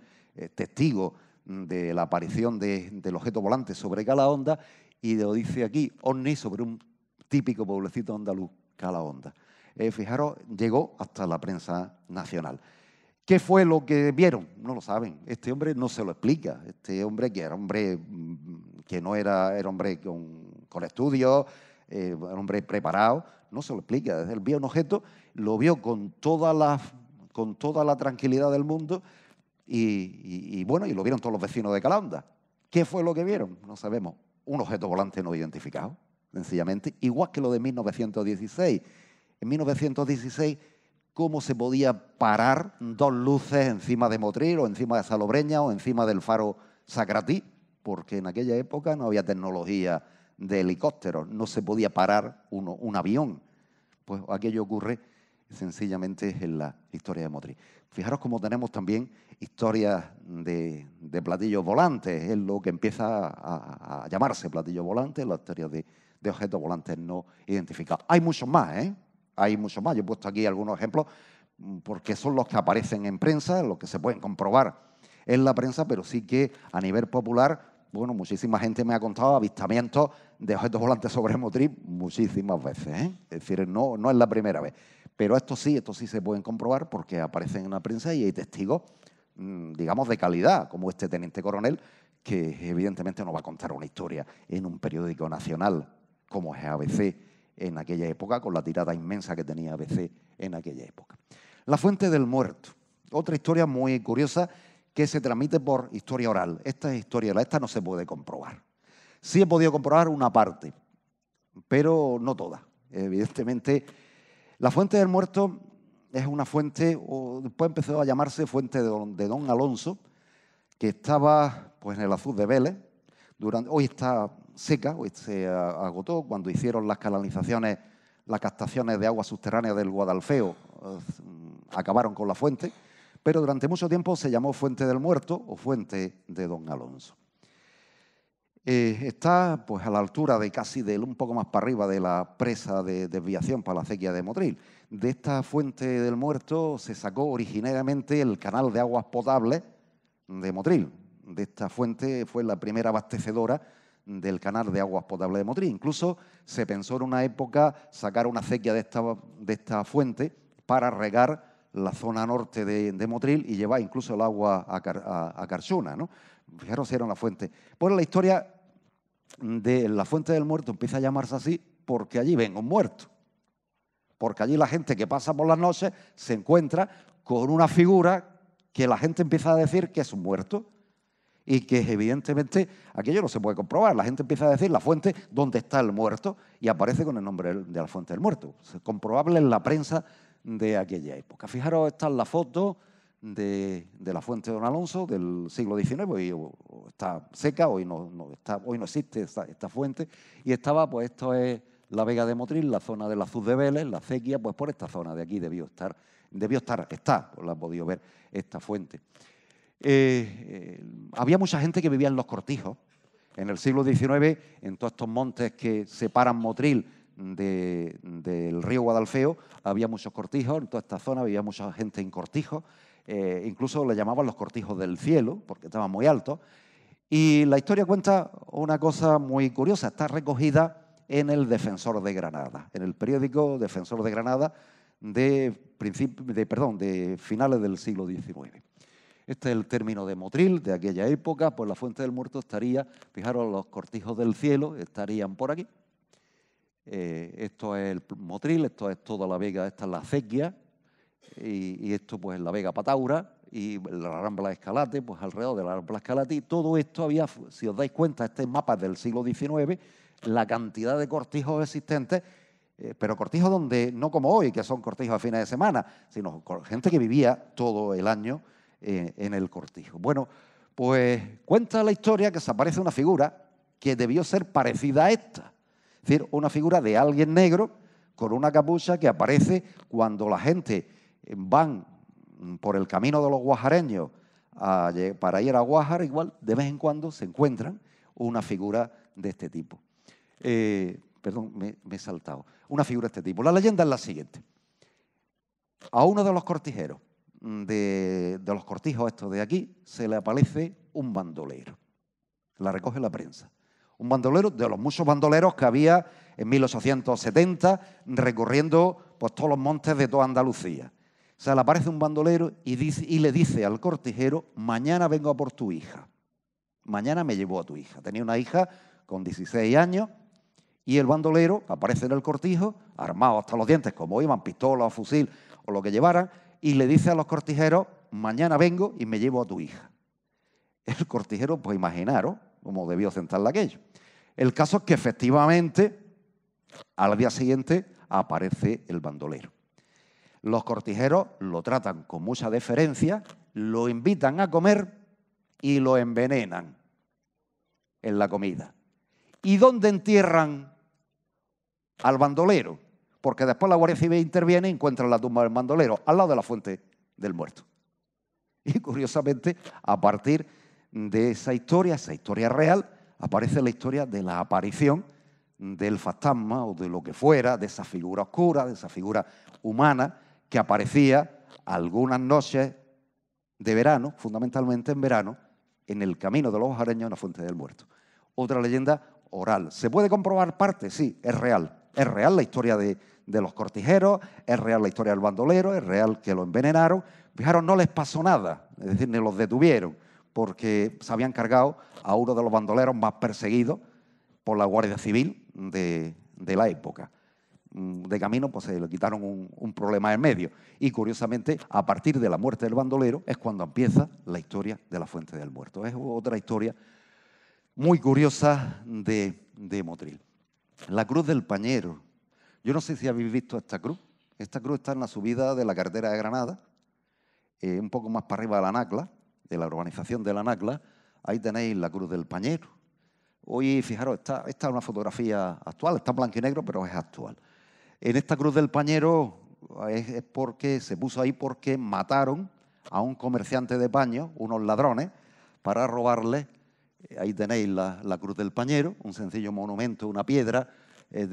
testigo de la aparición del objeto volante sobre Calahonda, y lo dice aquí, ovni sobre un típico pueblecito andaluz, Calahonda. Fijaros, llegó hasta la prensa nacional. ¿Qué fue lo que vieron? No lo saben. Este hombre no se lo explica. Este hombre, que era hombre que no era hombre con estudios, era hombre preparado, no se lo explica. Él vio un objeto, lo vio con toda la tranquilidad del mundo, y bueno, y lo vieron todos los vecinos de Calahonda. ¿Qué fue lo que vieron? No sabemos. Un objeto volante no identificado, sencillamente. Igual que lo de 1916. En 1916, ¿cómo se podía parar 2 luces encima de Motril, o encima de Salobreña, o encima del faro Sacratí? Porque en aquella época no había tecnología de helicópteros, no se podía parar un avión. Pues aquello ocurre sencillamente en la historia de Motril. Fijaros cómo tenemos también historias de platillos volantes. Es lo que empieza a llamarse platillos volantes, la historia de objetos volantes no identificados. Hay muchos más, ¿eh? Hay muchos más. Yo he puesto aquí algunos ejemplos porque son los que aparecen en prensa, los que se pueden comprobar en la prensa, pero sí que a nivel popular, bueno, muchísima gente me ha contado avistamientos de objetos volantes sobre Motril muchísimas veces, ¿eh? Es decir, no es la primera vez. Pero estos sí se pueden comprobar porque aparecen en la prensa y hay testigos, digamos, de calidad, como este teniente coronel, que evidentemente no va a contar una historia en un periódico nacional como es ABC en aquella época, con la tirada inmensa que tenía ABC en aquella época. La fuente del muerto. Otra historia muy curiosa que se transmite por historia oral. Esta es historia oral, esta no se puede comprobar. Sí he podido comprobar una parte, pero no toda. Evidentemente, la fuente del muerto es una fuente, o después empezó a llamarse fuente de don Alonso, que estaba pues, en el Azud de Vélez. Hoy está seca, hoy se agotó. Cuando hicieron las canalizaciones, las captaciones de agua subterránea del Guadalfeo, acabaron con la fuente, pero durante mucho tiempo se llamó Fuente del Muerto o Fuente de Don Alonso. Está pues, a la altura de casi un poco más para arriba de la presa de desviación para la acequia de Motril. De esta Fuente del Muerto se sacó originariamente el canal de aguas potables de Motril. De esta fuente fue la primera abastecedora del canal de aguas potables de Motril. Incluso se pensó en una época sacar una acequia de esta fuente para regar la zona norte de Motril y llevar incluso el agua a Carxuna, ¿no? Fijaros si era una fuente. Pues la historia de la Fuente del Muerto empieza a llamarse así porque allí ven un muerto. Porque allí la gente que pasa por las noches se encuentra con una figura que la gente empieza a decir que es un muerto y que evidentemente aquello no se puede comprobar. La gente empieza a decir la fuente donde está el muerto y aparece con el nombre de la Fuente del Muerto. Es comprobable en la prensa de aquella época. Fijaros, esta es la foto de la Fuente de Don Alonso del siglo XIX, hoy está seca, hoy no existe esta fuente, y estaba, pues esto es la Vega de Motril, la zona del Azud de Vélez, la acequia, pues por esta zona de aquí está, pues la ha podido ver esta fuente. Había mucha gente que vivía en los cortijos. En el siglo XIX, en todos estos montes que separan Motril del río Guadalfeo, había muchos cortijos, en toda esta zona había mucha gente en cortijos, incluso le llamaban los cortijos del cielo, porque estaban muy altos. Y la historia cuenta una cosa muy curiosa, está recogida en el Defensor de Granada, en el periódico Defensor de Granada de finales del siglo XIX. Este es el término de Motril de aquella época, pues la Fuente del Muerto estaría, fijaros, los cortijos del cielo estarían por aquí. Esto es el Motril, esto es toda la vega, esta es la acequia, y esto pues es la Vega Pataura y la Rambla Escalate, pues alrededor de la Rambla Escalate, y todo esto había, si os dais cuenta, este mapa del siglo XIX, la cantidad de cortijos existentes, pero cortijos donde, no como hoy, que son cortijos a fines de semana, sino gente que vivía todo el año en el cortijo. Bueno, pues cuenta la historia que se aparece una figura que debió ser parecida a esta, es decir, una figura de alguien negro con una capucha que aparece cuando la gente van por el camino de los guajareños para ir a Guájar, igual de vez en cuando se encuentran una figura de este tipo. Perdón, me he saltado. Una figura de este tipo. La leyenda es la siguiente. A uno de los cortijeros, de los cortijos estos de aquí, se le aparece un bandolero. La recoge la prensa. Un bandolero de los muchos bandoleros que había en 1870 recorriendo pues, todos los montes de toda Andalucía. Se le aparece un bandolero y le dice al cortijero, mañana vengo a por tu hija. Mañana me llevo a tu hija. Tenía una hija con 16 años y el bandolero aparece en el cortijo, armado hasta los dientes, como iban, pistola o fusil o lo que llevaran, y le dice a los cortijeros, mañana vengo y me llevo a tu hija. El cortijero, pues imaginaros cómo debió sentarle aquello. El caso es que efectivamente, al día siguiente, aparece el bandolero. Los cortijeros lo tratan con mucha deferencia, lo invitan a comer y lo envenenan en la comida. ¿Y dónde entierran al bandolero? Porque después la Guardia Civil interviene y encuentra la tumba del bandolero al lado de la Fuente del Muerto. Y curiosamente, a partir de esa historia real, aparece la historia de la aparición del fantasma o de lo que fuera, de esa figura oscura, de esa figura humana que aparecía algunas noches de verano, fundamentalmente en verano, en el camino de los guajareños en la Fuente del Muerto. Otra leyenda oral. ¿Se puede comprobar parte? Sí, es real. Es real la historia de los cortijeros, es real la historia del bandolero, es real que lo envenenaron. Fijaros, no les pasó nada, es decir, ni los detuvieron, porque se habían cargado a uno de los bandoleros más perseguidos por la Guardia Civil de la época. De camino, pues se le quitaron un problema en medio. Y curiosamente, a partir de la muerte del bandolero, es cuando empieza la historia de la Fuente del Muerto. Es otra historia muy curiosa de Motril. La Cruz del Pañero. Yo no sé si habéis visto esta cruz. Esta cruz está en la subida de la carretera de Granada, un poco más para arriba de la Nacla, de la urbanización de la Nacla, ahí tenéis la Cruz del Pañero. Hoy, fijaros, esta es una fotografía actual, está en blanco y negro, pero es actual. En esta Cruz del Pañero es porque se puso ahí porque mataron a un comerciante de paños, unos ladrones, para robarle. Ahí tenéis la Cruz del Pañero, un sencillo monumento, una piedra,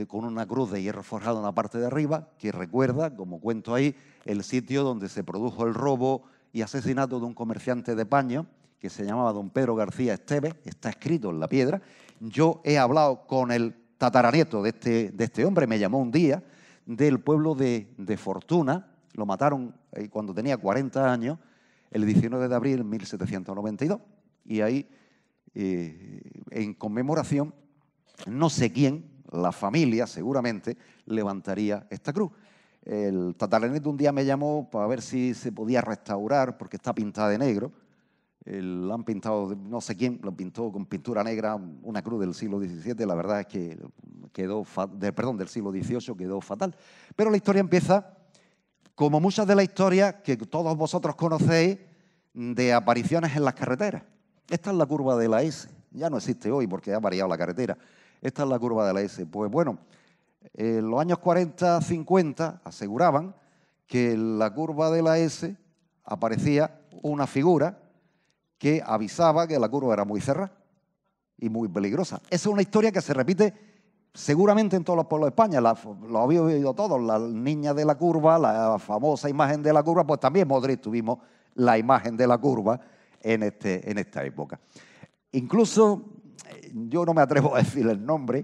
con una cruz de hierro forjado en la parte de arriba, que recuerda, como cuento ahí, el sitio donde se produjo el robo y asesinato de un comerciante de paños, que se llamaba don Pedro García Esteves, está escrito en la piedra. Yo he hablado con el tataranieto de este hombre, me llamó un día, del pueblo de Fortuna, lo mataron cuando tenía 40 años, el 19 de abril de 1792, y ahí, en conmemoración, no sé quién, la familia seguramente, levantaría esta cruz. El tataranieto un día me llamó para ver si se podía restaurar, porque está pintada de negro. La han pintado, no sé quién, lo pintó con pintura negra, una cruz del siglo XVII, la verdad es que del siglo XVIII quedó fatal. Pero la historia empieza, como muchas de las historias que todos vosotros conocéis, de apariciones en las carreteras. Esta es la curva de la S, ya no existe hoy porque ha variado la carretera. Esta es la curva de la S. Pues bueno, en los años 40, 50 aseguraban que en la curva de la S aparecía una figura que avisaba que la curva era muy cerrada y muy peligrosa. Esa es una historia que se repite seguramente en todos los pueblos de España. Lo habéis oído todos, la niña de la curva, la famosa imagen de la curva, pues también en Madrid tuvimos la imagen de la curva en esta época. Incluso, yo no me atrevo a decir el nombre,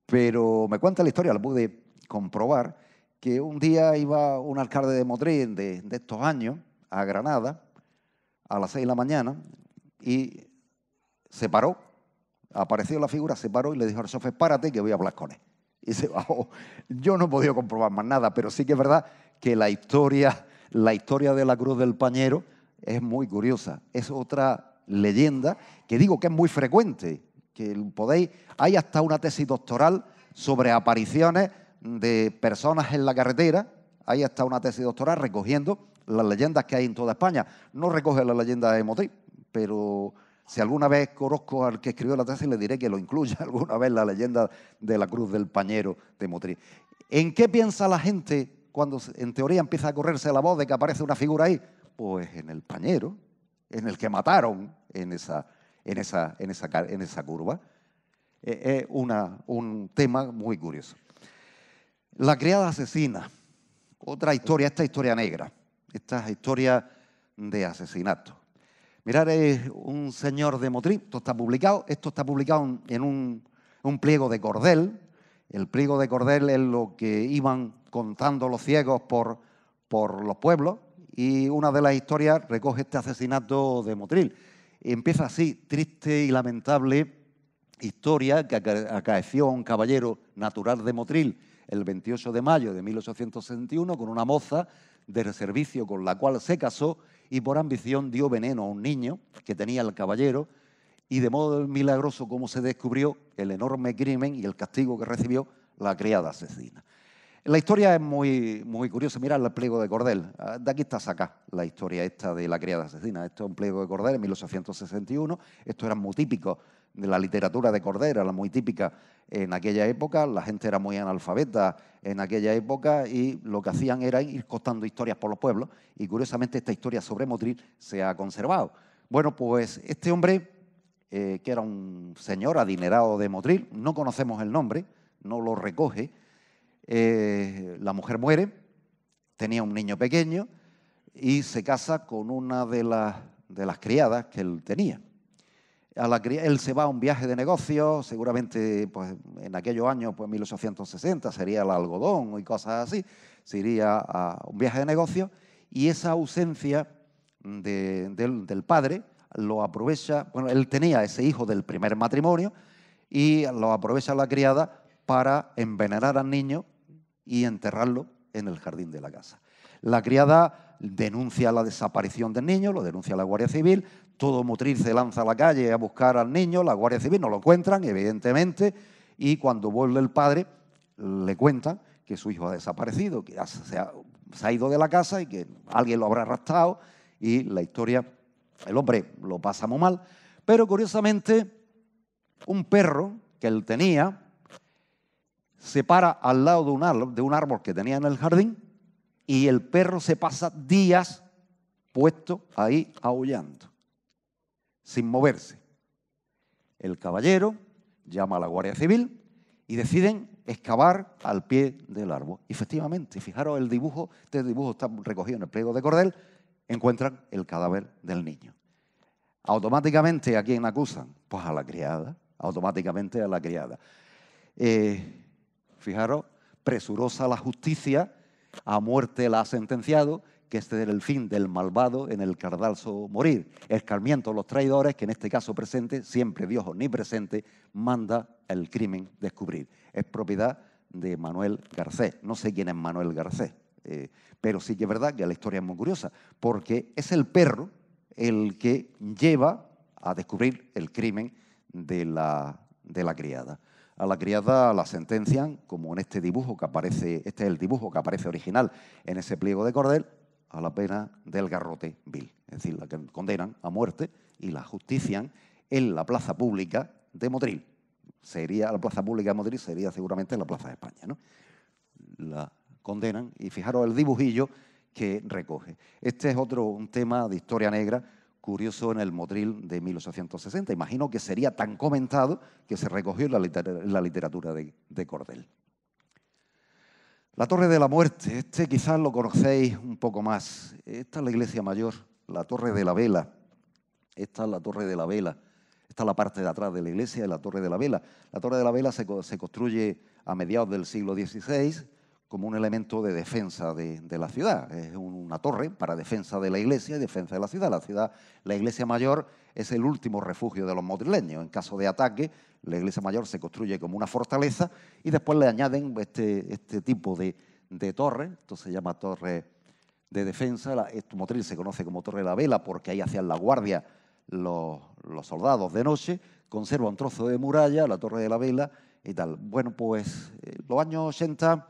pero me cuenta la historia, la pude comprobar, que un día iba un alcalde de Motril de estos años a Granada a las 6 de la mañana y se paró, apareció la figura, se paró y le dijo al chofer, párate que voy a hablar con él. Y se bajó. Yo no he podido comprobar más nada, pero sí que es verdad que la historia de la Cruz del Pañero es muy curiosa. Es otra leyenda que digo que es muy frecuente, que hay hasta una tesis doctoral sobre apariciones de personas en la carretera, hay hasta una tesis doctoral recogiendo las leyendas que hay en toda España. No recoge la leyenda de Motril, pero si alguna vez conozco al que escribió la tesis, le diré que lo incluya alguna vez la leyenda de la Cruz del Pañero de Motril. ¿En qué piensa la gente cuando en teoría empieza a correrse la voz de que aparece una figura ahí? Pues en el pañero, en el que mataron en esa curva. Es un tema muy curioso. La criada asesina, otra historia, esta historia negra, esta es historia de asesinato. Mirad, es un señor de Motril, esto está publicado en un pliego de cordel. El pliego de cordel es lo que iban contando los ciegos por los pueblos, y una de las historias recoge este asesinato de Motril. Empieza así, triste y lamentable historia que acaeció a un caballero natural de Motril el 28 de mayo de 1861 con una moza de servicio con la cual se casó y por ambición dio veneno a un niño que tenía el caballero, y de modo milagroso como se descubrió el enorme crimen y el castigo que recibió la criada asesina. La historia es muy, muy curiosa. Mirad el pliego de cordel. De aquí está sacada la historia esta de la criada asesina. Esto es un pliego de cordel en 1861. Esto era muy típico de la literatura de Cordel, era muy típica en aquella época. La gente era muy analfabeta en aquella época y lo que hacían era ir contando historias por los pueblos, y curiosamente esta historia sobre Motril se ha conservado. Bueno, pues este hombre, que era un señor adinerado de Motril, no conocemos el nombre, no lo recoge. La mujer muere, tenía un niño pequeño y se casa con una de las criadas que él tenía. Él se va a un viaje de negocios, seguramente pues, en aquellos años, pues 1860, sería el algodón y cosas así, se iría a un viaje de negocios, y esa ausencia del padre lo aprovecha. Bueno, él tenía ese hijo del primer matrimonio y lo aprovecha la criada para envenenar al niño y enterrarlo en el jardín de la casa. La criada denuncia la desaparición del niño, lo denuncia la Guardia Civil, todo Motril se lanza a la calle a buscar al niño, la Guardia Civil no lo encuentran, evidentemente, y cuando vuelve el padre le cuentan que su hijo ha desaparecido, que se ha ido de la casa y que alguien lo habrá arrastrado, y la historia El hombre lo pasa muy mal, pero curiosamente un perro que él tenía se para al lado de un árbol que tenía en el jardín y el perro se pasa días puesto ahí aullando, sin moverse. El caballero llama a la Guardia Civil y deciden excavar al pie del árbol. Y efectivamente, fijaros el dibujo, este dibujo está recogido en el pliego de Cordel, encuentran el cadáver del niño. Automáticamente, ¿a quién acusan? Pues a la criada, automáticamente a la criada. Fijaros, presurosa la justicia, a muerte la ha sentenciado, que este era el fin del malvado en el cadalso morir. Escarmiento a los traidores, que en este caso presente, siempre Dios omnipresente, manda el crimen descubrir. Es propiedad de Manuel Garcés. No sé quién es Manuel Garcés, pero sí que es verdad que la historia es muy curiosa, porque es el perro el que lleva a descubrir el crimen de la criada. A la criada la sentencian, como en este dibujo que aparece, este es el dibujo que aparece original en ese pliego de Cordel, a la pena del garrote vil. Es decir, la que condenan a muerte y la justician en la plaza pública de Motril. La plaza pública de Motril sería seguramente la Plaza de España, ¿no? La condenan y fijaros el dibujillo que recoge. Este es un tema de historia negra curioso en el Motril de 1860. Imagino que sería tan comentado que se recogió en la literatura de Cordel. La Torre de la Muerte, este quizás lo conocéis un poco más. Esta es la iglesia mayor, la Torre de la Vela. Esta es la Torre de la Vela. Esta es la parte de atrás de la iglesia de la Torre de la Vela. La Torre de la Vela se construye a mediados del siglo XVI como un elemento de defensa de la ciudad. Es una torre para defensa de la iglesia y defensa de la ciudad. La iglesia mayor es el último refugio de los motrileños. En caso de ataque, la iglesia mayor se construye como una fortaleza y después le añaden este tipo de torre. Esto se llama torre de defensa. Motril se conoce como Torre de la Vela porque ahí hacían la guardia los soldados de noche. Conserva un trozo de muralla, la Torre de la Vela y tal. Bueno, pues en los años 80...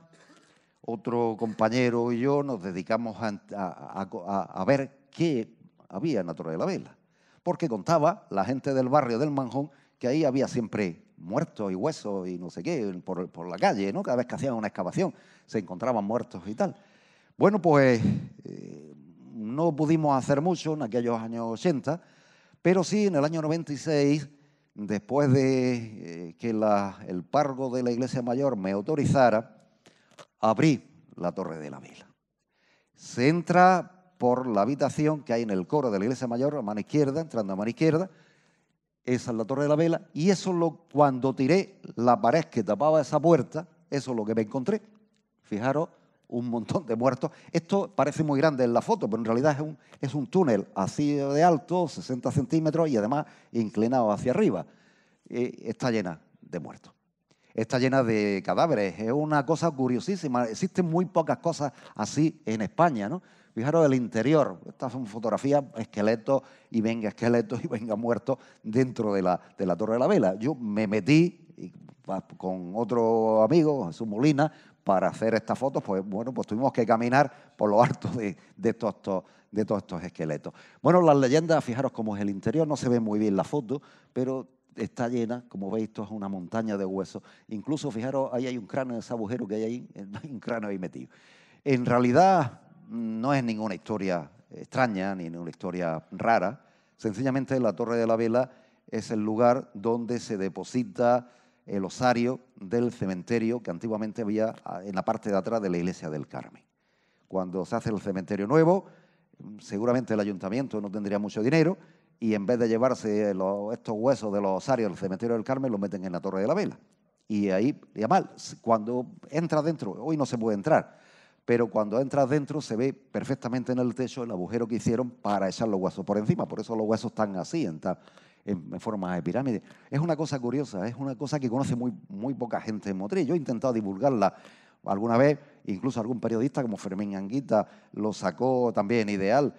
otro compañero y yo nos dedicamos a ver qué había en la Torre de la Vela. Porque contaba la gente del barrio del Manjón que ahí había siempre muertos y huesos y no sé qué por la calle, ¿no? Cada vez que hacían una excavación se encontraban muertos y tal. Bueno, pues no pudimos hacer mucho en aquellos años 80, pero sí en el año 96, después de que el párroco de la Iglesia Mayor me autorizara, abrí la Torre de la Vela. Se entra por la habitación que hay en el coro de la Iglesia Mayor, a mano izquierda, entrando a mano izquierda. Esa es la Torre de la Vela. Y eso cuando tiré la pared que tapaba esa puerta, eso es lo que me encontré. Fijaros, un montón de muertos. Esto parece muy grande en la foto, pero en realidad es un túnel así de alto, 60 centímetros, y además inclinado hacia arriba. Está llena de muertos. Está llena de cadáveres, es una cosa curiosísima. Existen muy pocas cosas así en España, ¿no? Fijaros el interior, estas son fotografías, esqueletos y venga muertos dentro de la Torre de la Vela. Yo me metí con otro amigo, Jesús Molina, para hacer estas fotos. Pues bueno, pues tuvimos que caminar por lo alto de todos estos esqueletos. Bueno, las leyendas, fijaros cómo es el interior, no se ve muy bien la foto, pero está llena, como veis, esto es una montaña de huesos. Incluso, fijaros, ahí hay un cráneo en ese agujero que hay ahí, hay un cráneo ahí metido. En realidad no es ninguna historia extraña ni ninguna historia rara. Sencillamente la Torre de la Vela es el lugar donde se deposita el osario del cementerio que antiguamente había en la parte de atrás de la iglesia del Carmen. Cuando se hace el cementerio nuevo, seguramente el ayuntamiento no tendría mucho dinero y en vez de llevarse estos huesos de los osarios del cementerio del Carmen, los meten en la Torre de la Vela. Y ahí, y además, cuando entras dentro, hoy no se puede entrar, pero cuando entras dentro se ve perfectamente en el techo el agujero que hicieron para echar los huesos por encima. Por eso los huesos están así, en forma de pirámide. Es una cosa curiosa, es una cosa que conoce muy poca gente en Motril. Yo he intentado divulgarla alguna vez, incluso algún periodista como Fermín Anguita lo sacó también Ideal,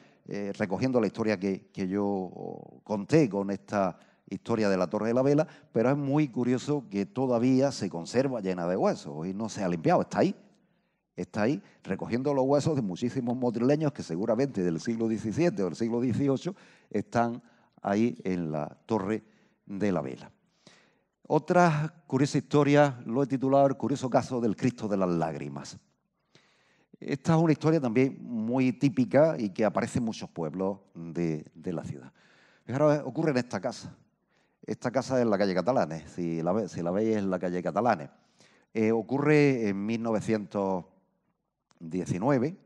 recogiendo la historia que yo conté con esta historia de la Torre de la Vela, pero es muy curioso que todavía se conserva llena de huesos y no se ha limpiado, está ahí. está ahí recogiendo los huesos de muchísimos motrileños que seguramente del siglo XVII o del siglo XVIII están ahí en la Torre de la Vela. Otra curiosa historia lo he titulado El curioso caso del Cristo de las Lágrimas. Esta es una historia también muy típica y que aparece en muchos pueblos de la ciudad. Fijaros, ocurre en esta casa. Esta casa es en la calle Catalanes, si la veis es en la calle Catalanes. Ocurre en 1919,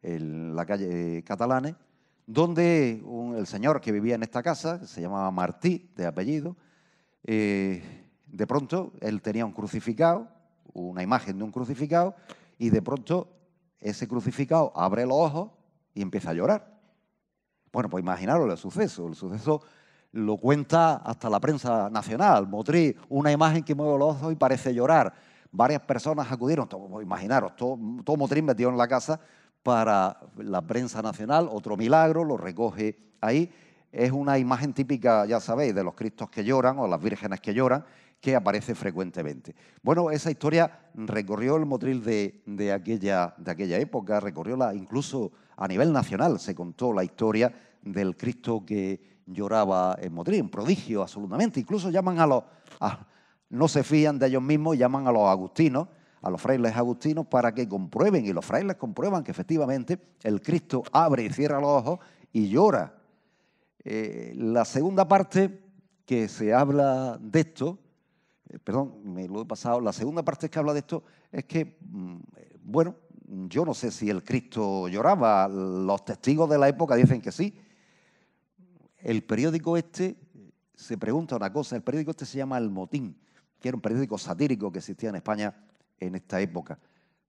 en la calle Catalanes, donde el señor que vivía en esta casa, se llamaba Martí, de apellido, de pronto él tenía un crucificado, una imagen de un crucificado, y de pronto ese crucificado abre los ojos y empieza a llorar. Bueno, pues imaginaros el suceso lo cuenta hasta la prensa nacional. Motril, una imagen que mueve los ojos y parece llorar. Varias personas acudieron, imaginaros, todo Motril metido en la casa para la prensa nacional. Otro milagro, lo recoge ahí. Es una imagen típica, ya sabéis, de los Cristos que lloran o las vírgenes que lloran, que aparece frecuentemente. Bueno, esa historia recorrió el Motril de aquella época, incluso a nivel nacional se contó la historia del Cristo que lloraba en Motril, un prodigio absolutamente. Incluso llaman no se fían de ellos mismos, llaman a los agustinos, a los frailes agustinos, para que comprueben, y los frailes comprueban que efectivamente el Cristo abre y cierra los ojos y llora. La segunda parte que se habla de esto, perdón, me lo he pasado, la segunda parte que habla de esto es que, bueno, yo no sé si el Cristo lloraba, los testigos de la época dicen que sí. El periódico se pregunta una cosa, el periódico se llama El Motín, que era un periódico satírico que existía en España en esta época.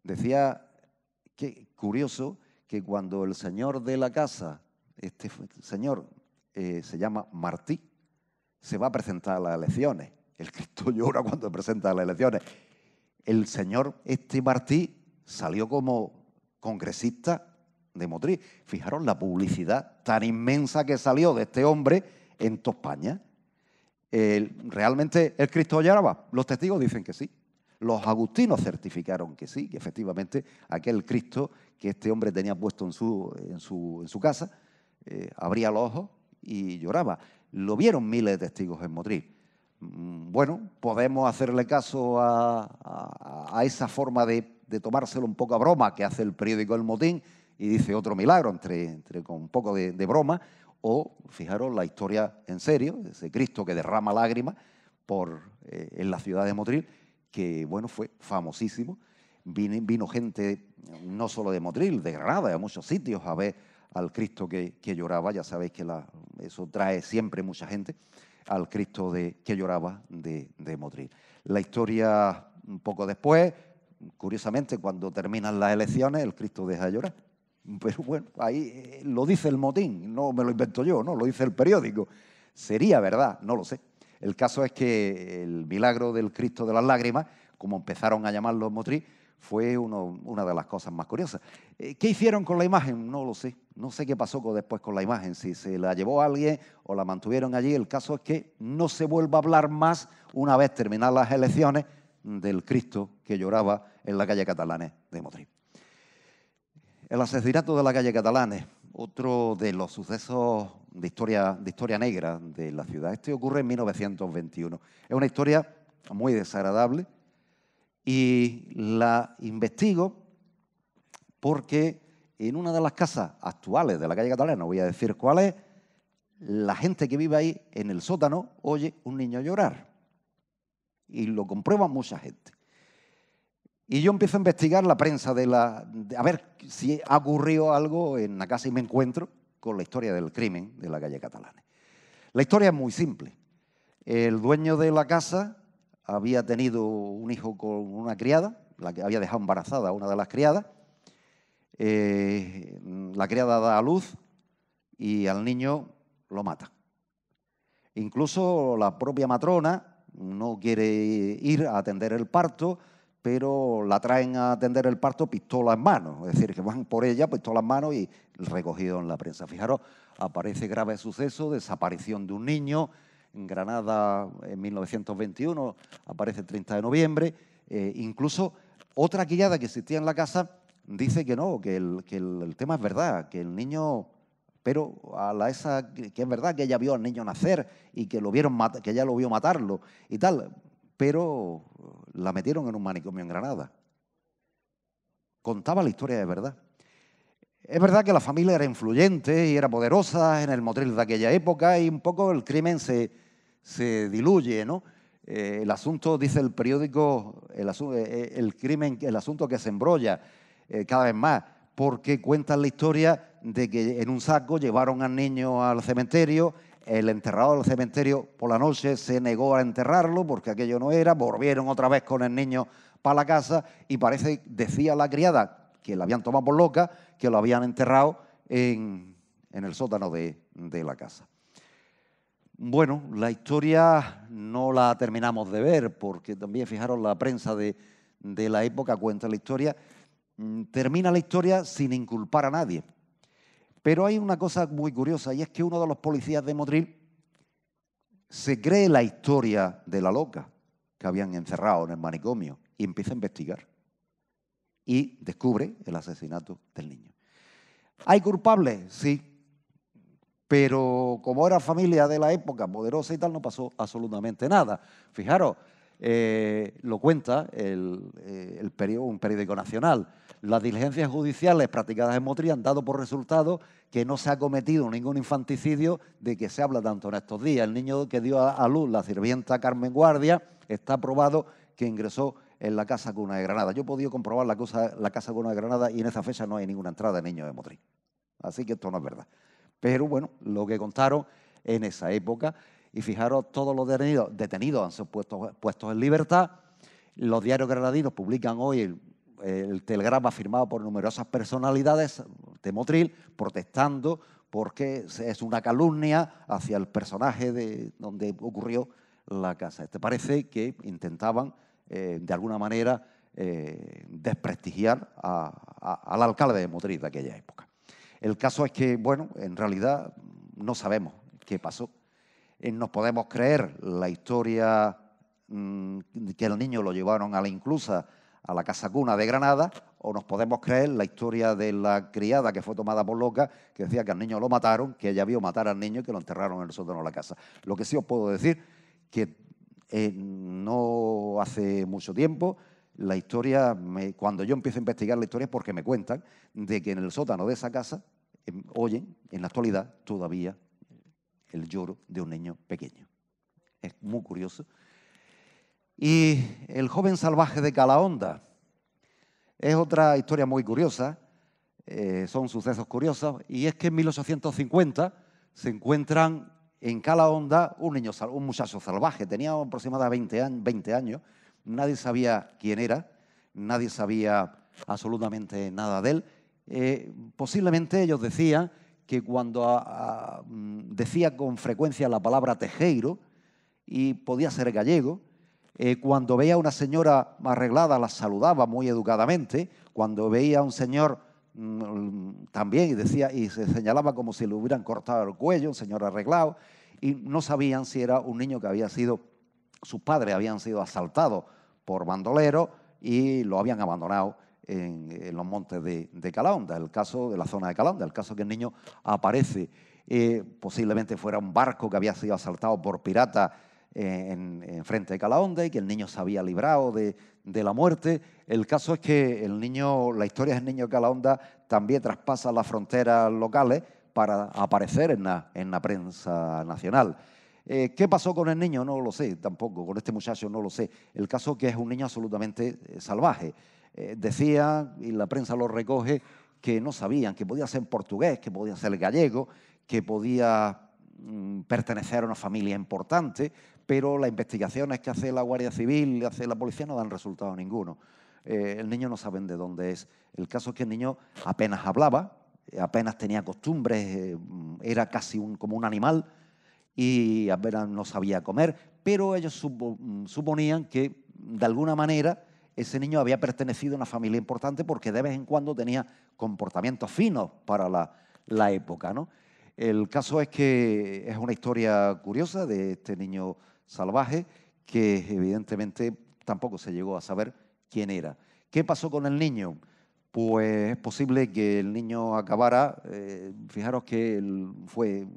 Decía, que curioso, que cuando el señor de la casa, este señor se llama Martí, se va a presentar a las elecciones. El Cristo llora cuando se presenta a las elecciones. El señor Martí salió como congresista de Motril. Fijaros la publicidad tan inmensa que salió de este hombre en toda España. ¿Realmente el Cristo lloraba? Los testigos dicen que sí. Los agustinos certificaron que sí, que efectivamente aquel Cristo que este hombre tenía puesto en su casa abría los ojos y lloraba. Lo vieron miles de testigos en Motril. Bueno, podemos hacerle caso a esa forma de tomárselo un poco a broma que hace el periódico El Motín y dice otro milagro con un poco de broma, o fijaros la historia en serio, ese Cristo que derrama lágrimas en la ciudad de Motril, que bueno, fue famosísimo. Vino gente no solo de Motril, de Granada, de muchos sitios a ver al Cristo que lloraba. Ya sabéis que eso trae siempre mucha gente, al Cristo que lloraba de Motril. La historia un poco después, curiosamente, cuando terminan las elecciones, el Cristo deja de llorar. Pero bueno, ahí lo dice El Motín, no me lo invento yo, no lo dice el periódico. ¿Sería verdad? No lo sé. El caso es que el milagro del Cristo de las Lágrimas, como empezaron a llamarlo en Motril, fue una de las cosas más curiosas. ¿Qué hicieron con la imagen? No lo sé. No sé qué pasó después con la imagen, si se la llevó alguien o la mantuvieron allí. El caso es que no se vuelva a hablar más, una vez terminadas las elecciones, del Cristo que lloraba en la calle Catalanes de Motril. El asesinato de la calle Catalanes, otro de los sucesos de historia negra de la ciudad. Ocurre en 1921. Es una historia muy desagradable y la investigo porque en una de las casas actuales de la calle Catalanes, no voy a decir cuál es, la gente que vive ahí en el sótano oye un niño llorar y lo comprueba mucha gente. Y yo empiezo a investigar la prensa a ver si ha ocurrido algo en la casa y me encuentro con la historia del crimen de la calle Catalanes. La historia es muy simple. El dueño de la casa había tenido un hijo con una criada, la que había dejado embarazada a una de las criadas. La criada da a luz y al niño lo mata. Incluso la propia matrona no quiere ir a atender el parto, pero la traen a atender el parto pistola en mano, es decir, que van por ella, pistola en mano y recogido en la prensa. Fijaros, aparece grave suceso, desaparición de un niño en Granada en 1921, aparece el 30 de noviembre, incluso otra criada que existía en la casa dice que no, que el tema es verdad, que el niño, pero que es verdad que ella vio al niño nacer y que que ella lo vio matarlo y tal, pero la metieron en un manicomio en Granada. Contaba la historia de verdad. Es verdad que la familia era influyente y era poderosa en el Motril de aquella época y un poco el crimen se diluye, ¿no? El asunto, dice el periódico, el asunto que se embrolla cada vez más, porque cuentan la historia de que en un saco llevaron al niño al cementerio, el enterrador del cementerio por la noche se negó a enterrarlo porque aquello no era, volvieron otra vez con el niño para la casa y decía la criada que la habían tomado por loca, que lo habían enterrado en el sótano de la casa. Bueno, la historia no la terminamos de ver porque también, fijaros, la prensa de la época cuenta la historia. Termina la historia sin inculpar a nadie. Pero hay una cosa muy curiosa y es que uno de los policías de Motril se cree la historia de la loca que habían encerrado en el manicomio y empieza a investigar y descubre el asesinato del niño. ¿Hay culpables? Sí. Pero como era familia de la época, poderosa y tal, no pasó absolutamente nada. Fijaros, lo cuenta un periódico nacional. Las diligencias judiciales practicadas en Motril han dado por resultado que no se ha cometido ningún infanticidio de que se habla tanto en estos días. El niño que dio a luz la sirvienta Carmen Guardia está probado que ingresó en la Casa Cuna de Granada. Yo he podido comprobar la Casa Cuna de Granada y en esa fecha no hay ninguna entrada de niños de Motril. Así que esto no es verdad. Pero bueno, lo que contaron en esa época. Y fijaros, todos los detenidos han sido puestos en libertad. Los diarios granadinos publican hoy el telegrama firmado por numerosas personalidades de Motril protestando porque es una calumnia hacia el personaje de donde ocurrió la casa. Parece que intentaban, de alguna manera, desprestigiar al alcalde de Motril de aquella época. El caso es que, bueno, en realidad no sabemos qué pasó. Nos podemos creer la historia que el niño lo llevaron a la inclusa a la Casa Cuna de Granada, o nos podemos creer la historia de la criada que fue tomada por loca, que decía que al niño lo mataron, que ella vio matar al niño y que lo enterraron en el sótano de la casa. Lo que sí os puedo decir que no hace mucho tiempo, la historia, cuando yo empiezo a investigar la historia es porque me cuentan de que en el sótano de esa casa oyen en la actualidad todavía el lloro de un niño pequeño. Es muy curioso. Y el joven salvaje de Calahonda es otra historia muy curiosa, son sucesos curiosos, y es que en 1850 se encuentran en Calahonda un muchacho salvaje, tenía aproximadamente 20 años, nadie sabía quién era, nadie sabía absolutamente nada de él. Posiblemente ellos decían que cuando decía con frecuencia la palabra tejeiro, y podía ser gallego, cuando veía a una señora arreglada la saludaba muy educadamente, cuando veía a un señor también y se señalaba como si le hubieran cortado el cuello, un señor arreglado, y no sabían si era un niño que sus padres habían sido asaltados por bandoleros y lo habían abandonado en los montes de Calahonda, el caso de la zona de Calahonda, el caso que el niño aparece, posiblemente fuera un barco que había sido asaltado por piratas en frente de Calahonda y que el niño se había librado de la muerte. El caso es que la historia del niño de Calahonda también traspasa las fronteras locales para aparecer en la prensa nacional. ¿Qué pasó con el niño? No lo sé tampoco, con este muchacho no lo sé. El caso es que es un niño absolutamente salvaje. Decía, y la prensa lo recoge, que no sabían, que podía ser portugués, que podía ser gallego, que podía pertenecer a una familia importante, pero las investigaciones que hace la Guardia Civil, hace la policía, no dan resultado ninguno. El niño no saben de dónde es. El caso es que el niño apenas hablaba, apenas tenía costumbres, era casi como un animal y apenas no sabía comer, pero ellos suponían que de alguna manera ese niño había pertenecido a una familia importante porque de vez en cuando tenía comportamientos finos para la época, ¿no? El caso es que es una historia curiosa de este niño salvaje que evidentemente tampoco se llegó a saber quién era. ¿Qué pasó con el niño? pues es posible que el niño acabara. Fijaros que fue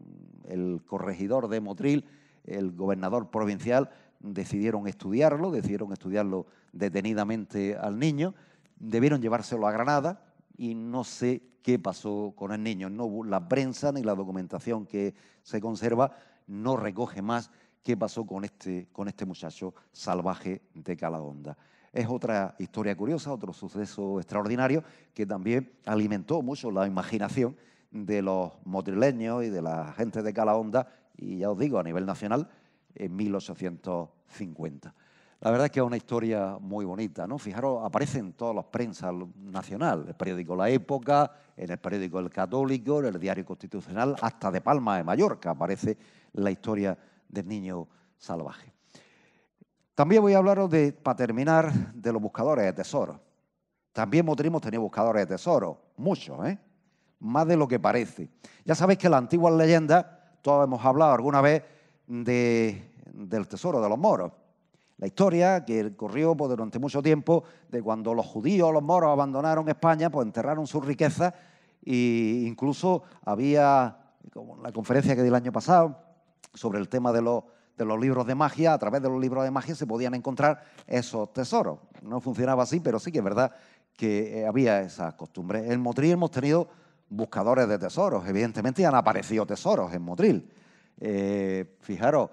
el corregidor de Motril, el gobernador provincial, decidieron estudiarlo detenidamente al niño, debieron llevárselo a Granada y no sé qué pasó con el niño. No, la prensa ni la documentación que se conserva no recoge más qué pasó con este muchacho salvaje de Calahonda. Es otra historia curiosa, otro suceso extraordinario que también alimentó mucho la imaginación de los motrileños y de la gente de Calahonda, y ya os digo, a nivel nacional, en 1850. La verdad es que es una historia muy bonita, ¿no? Fijaros, aparece en todas las prensas nacionales, el periódico La Época, en el periódico El Católico, en el Diario Constitucional, hasta de Palma de Mallorca aparece la historia del niño salvaje. También voy a hablaros, para terminar, de los buscadores de tesoros. También Motril hemos tenido buscadores de tesoros, muchos, más de lo que parece. Ya sabéis que en las antiguas leyendas, todos hemos hablado alguna vez del tesoro de los moros. La historia que corrió pues, durante mucho tiempo de cuando los judíos, los moros, abandonaron España, pues enterraron sus riquezas, e incluso había, como en la conferencia que di el año pasado, sobre el tema de los libros de magia. A través de los libros de magia se podían encontrar esos tesoros. No funcionaba así, pero sí que es verdad que había esa costumbre. En Motril hemos tenido buscadores de tesoros, evidentemente, y han aparecido tesoros en Motril. Fijaros,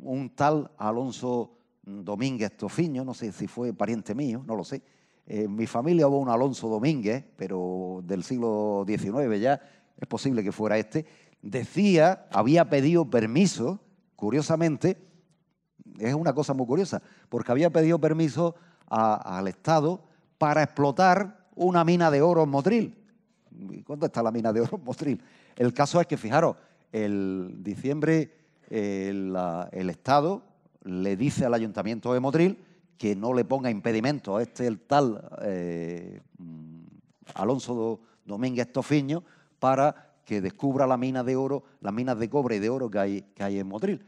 un tal Alonso Domínguez Tofiño, no sé si fue pariente mío, no lo sé. En mi familia hubo un Alonso Domínguez, pero del siglo XIX ya, es posible que fuera este. Decía, había pedido permiso, curiosamente, es una cosa muy curiosa, porque había pedido permiso al Estado para explotar una mina de oro en Motril. ¿Cuándo está la mina de oro en Motril? El caso es que, fijaros, el diciembre el Estado le dice al Ayuntamiento de Motril que no le ponga impedimento a el tal Alonso Domínguez Tofiño para que descubra la mina de oro, las minas de cobre y de oro que hay en Motril.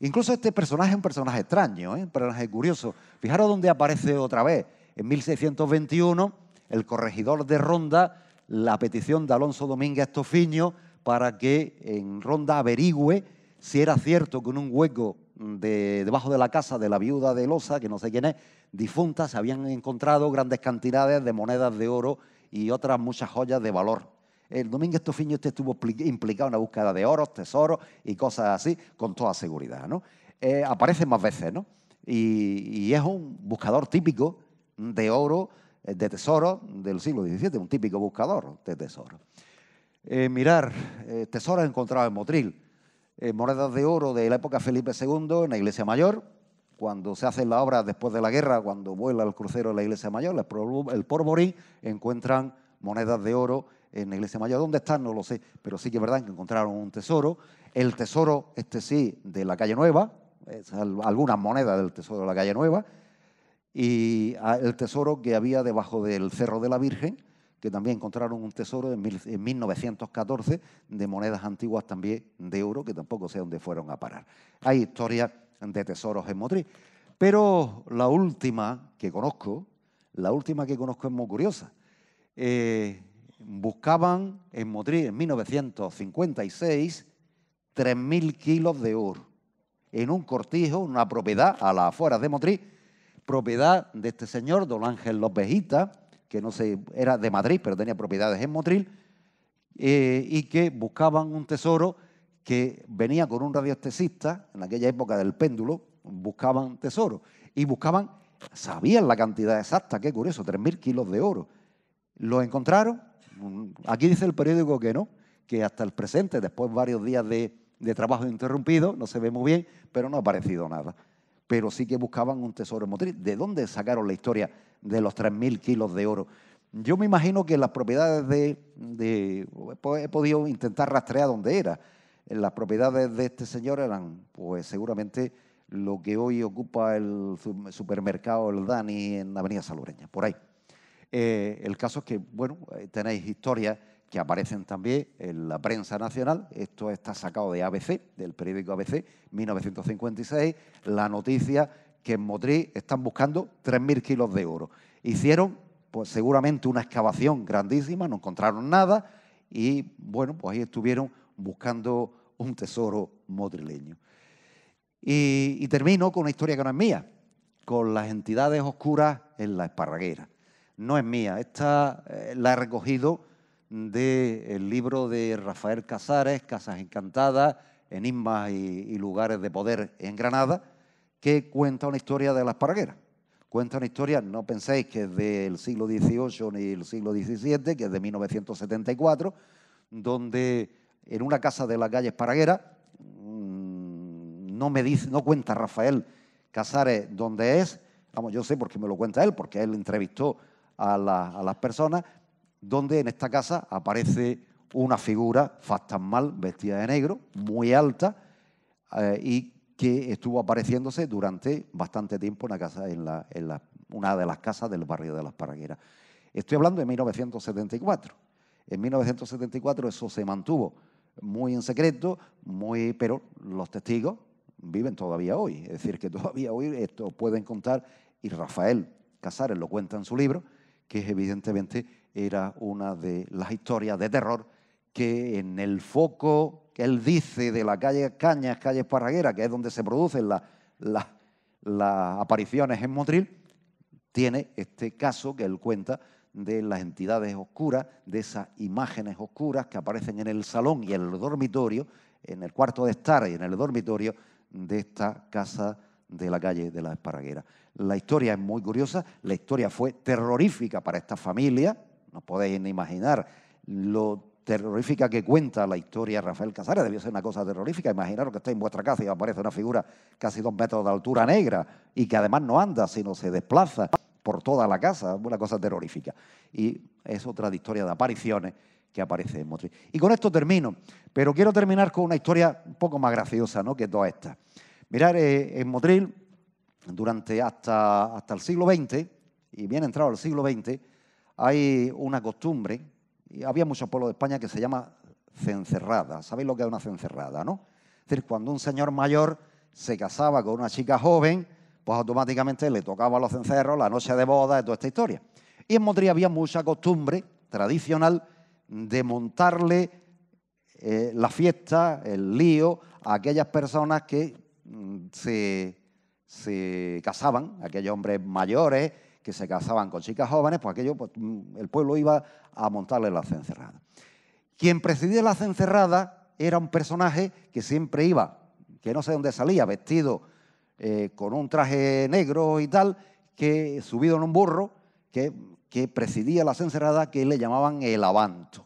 Incluso este personaje es un personaje extraño, un personaje curioso. Fijaros dónde aparece otra vez. En 1621, el corregidor de Ronda, la petición de Alonso Domínguez Tofiño para que en Ronda averigüe si era cierto que en un hueco debajo de la casa de la viuda de Losa, que no sé quién es, difunta, se habían encontrado grandes cantidades de monedas de oro y otras muchas joyas de valor. El Domínguez Tofiño estuvo implicado en la búsqueda de oros, tesoros y cosas así, con toda seguridad, ¿no? Aparece más veces, ¿no? Y es un buscador típico de oro, de tesoros del siglo XVII, un típico buscador de tesoros. Mirar, tesoros encontrados en Motril, monedas de oro de la época Felipe II en la Iglesia Mayor. Cuando se hacen las obras después de la guerra, cuando vuela el crucero de la Iglesia Mayor, el Porvorín, encuentran monedas de oro en la Iglesia Mayor. ¿Dónde están? No lo sé, pero sí que es verdad que encontraron un tesoro. El tesoro, sí, de la Calle Nueva, algunas monedas del tesoro de la Calle Nueva, y el tesoro que había debajo del Cerro de la Virgen, que también encontraron un tesoro en 1914 de monedas antiguas también de oro, que tampoco sé dónde fueron a parar. Hay historias de tesoros en Motril. Pero la última que conozco es muy curiosa. Buscaban en Motril en 1956 3.000 kilos de oro en un cortijo, una propiedad a las afueras de Motril, propiedad de este señor, don Ángel López Hita, que no sé, era de Madrid, pero tenía propiedades en Motril, y que buscaban un tesoro que venía con un radiestesista, en aquella época del péndulo, buscaban tesoro, y sabían la cantidad exacta, qué curioso, 3.000 kilos de oro. ¿Lo encontraron? Aquí dice el periódico que no, que hasta el presente, después de varios días de trabajo interrumpido, no se ve muy bien, pero no ha aparecido nada. Pero sí que buscaban un tesoro en Motril. ¿De dónde sacaron la historia de los 3.000 kilos de oro? Yo me imagino que las propiedades he podido intentar rastrear dónde era. Las propiedades de este señor eran, pues seguramente, lo que hoy ocupa el supermercado El Dani en la Avenida Salobreña, por ahí. El caso es que, bueno, tenéis historias que aparecen también en la prensa nacional. Esto está sacado de ABC, del periódico ABC, 1956, la noticia que en Motril están buscando 3.000 kilos de oro. Hicieron, pues seguramente, una excavación grandísima, no encontraron nada y, bueno, pues ahí estuvieron buscando un tesoro motrileño. Y termino con una historia que no es mía, con las entidades oscuras en la Esparraguera. No es mía, esta la he recogido del libro de Rafael Casares, Casas Encantadas, Enigmas y Lugares de Poder en Granada, que cuenta una historia de la Esparraguera. Cuenta una historia, no penséis que es del siglo XVIII ni del siglo XVII, que es de 1974, donde en una casa de la calle Esparraguera, no cuenta Rafael Casares dónde es, vamos, yo sé porque me lo cuenta él, porque él entrevistó a las personas, donde en esta casa aparece una figura fantasmal vestida de negro, muy alta, y que estuvo apareciéndose durante bastante tiempo en una de las casas del barrio de la Esparraguera. Estoy hablando de 1974. En 1974 eso se mantuvo muy en secreto, pero los testigos viven todavía hoy. Es decir, que todavía hoy esto pueden contar, y Rafael Casares lo cuenta en su libro, que evidentemente era una de las historias de terror que en el foco que él dice de la calle Cañas, calle Esparraguera, que es donde se producen las apariciones en Motril, tiene este caso que él cuenta de las entidades oscuras, de esas imágenes oscuras que aparecen en el salón y en el dormitorio, en el cuarto de estar y en el dormitorio de esta casa de la calle de la Esparraguera. La historia es muy curiosa, la historia fue terrorífica para esta familia, no podéis ni imaginar lo terrorífica que cuenta la historia de Rafael Casares, debió ser una cosa terrorífica. Imaginaros que estáis en vuestra casa y aparece una figura casi 2 metros de altura negra y que además no anda, sino se desplaza por toda la casa, una cosa terrorífica. Y es otra historia de apariciones que aparece en Motril. Y con esto termino, pero quiero terminar con una historia un poco más graciosa, ¿no?, que toda esta. Mirad, en Motril, hasta el siglo XX, y bien entrado el siglo XX, hay una costumbre, y había muchos pueblos de España, que se llama cencerrada. ¿Sabéis lo que es una cencerrada, no? Es decir, cuando un señor mayor se casaba con una chica joven, pues automáticamente le tocaba los cencerros, la noche de boda, toda esta historia. Y en Motril había mucha costumbre tradicional de montarle la fiesta, el lío, a aquellas personas que se casaban, aquellos hombres mayores que se casaban con chicas jóvenes, pues el pueblo iba a montarle la cencerrada. Quien presidía la cencerrada era un personaje que siempre iba, que no sé dónde salía, vestido con un traje negro y tal, que subido en un burro, que presidía la cencerrada, que le llamaban el Abanto.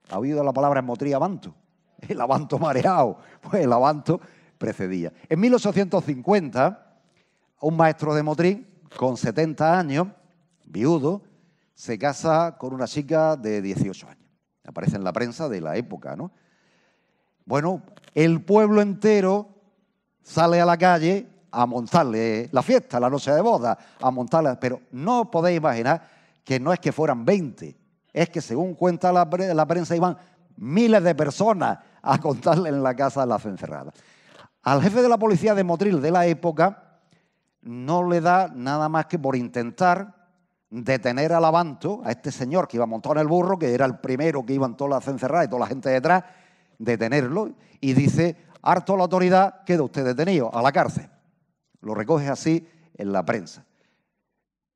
¿Ha oído la palabra en Motril, Abanto? El Abanto mareado. Pues el Abanto precedía. En 1850, un maestro de Motril, con 70 años, viudo, se casa con una chica de 18 años. Aparece en la prensa de la época, ¿no? Bueno, el pueblo entero sale a la calle a montarle la fiesta, la noche de boda, a montarla, pero no os podéis imaginar que no es que fueran 20, es que según cuenta la prensa iban miles de personas a contarle en la casa la cencerrada. Al jefe de la policía de Motril de la época no le da nada más que por intentar detener al Abanto, a este señor que iba montado en el burro, que era el primero que iba en toda la cencerrada y toda la gente detrás, detenerlo, y dice: harto la autoridad, queda usted detenido, a la cárcel. Lo recoge así en la prensa.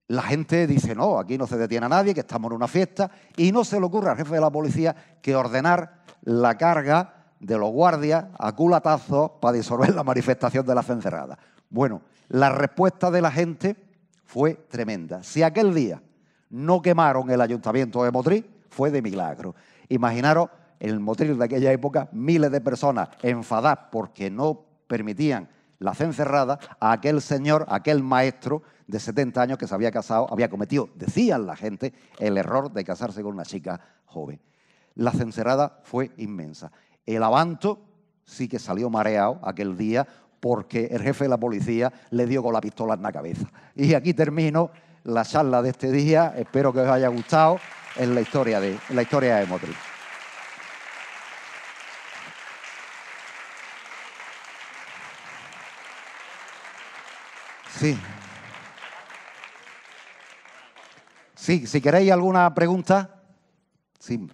La gente dice: no, aquí no se detiene a nadie, que estamos en una fiesta, y no se le ocurre al jefe de la policía que ordenar la carga de los guardias a culatazos para disolver la manifestación de la cencerrada. Bueno, la respuesta de la gente fue tremenda. Si aquel día no quemaron el ayuntamiento de Motril, fue de milagro. Imaginaros el Motril de aquella época, miles de personas enfadadas porque no permitían la cencerrada, a aquel señor, a aquel maestro de 70 años que se había casado, había cometido, decían la gente, el error de casarse con una chica joven. La cencerrada fue inmensa. El Abanto sí que salió mareado aquel día porque el jefe de la policía le dio con la pistola en la cabeza. Y aquí termino la charla de este día. Espero que os haya gustado en la historia de Motril. Sí. Sí, si queréis alguna pregunta. Sí.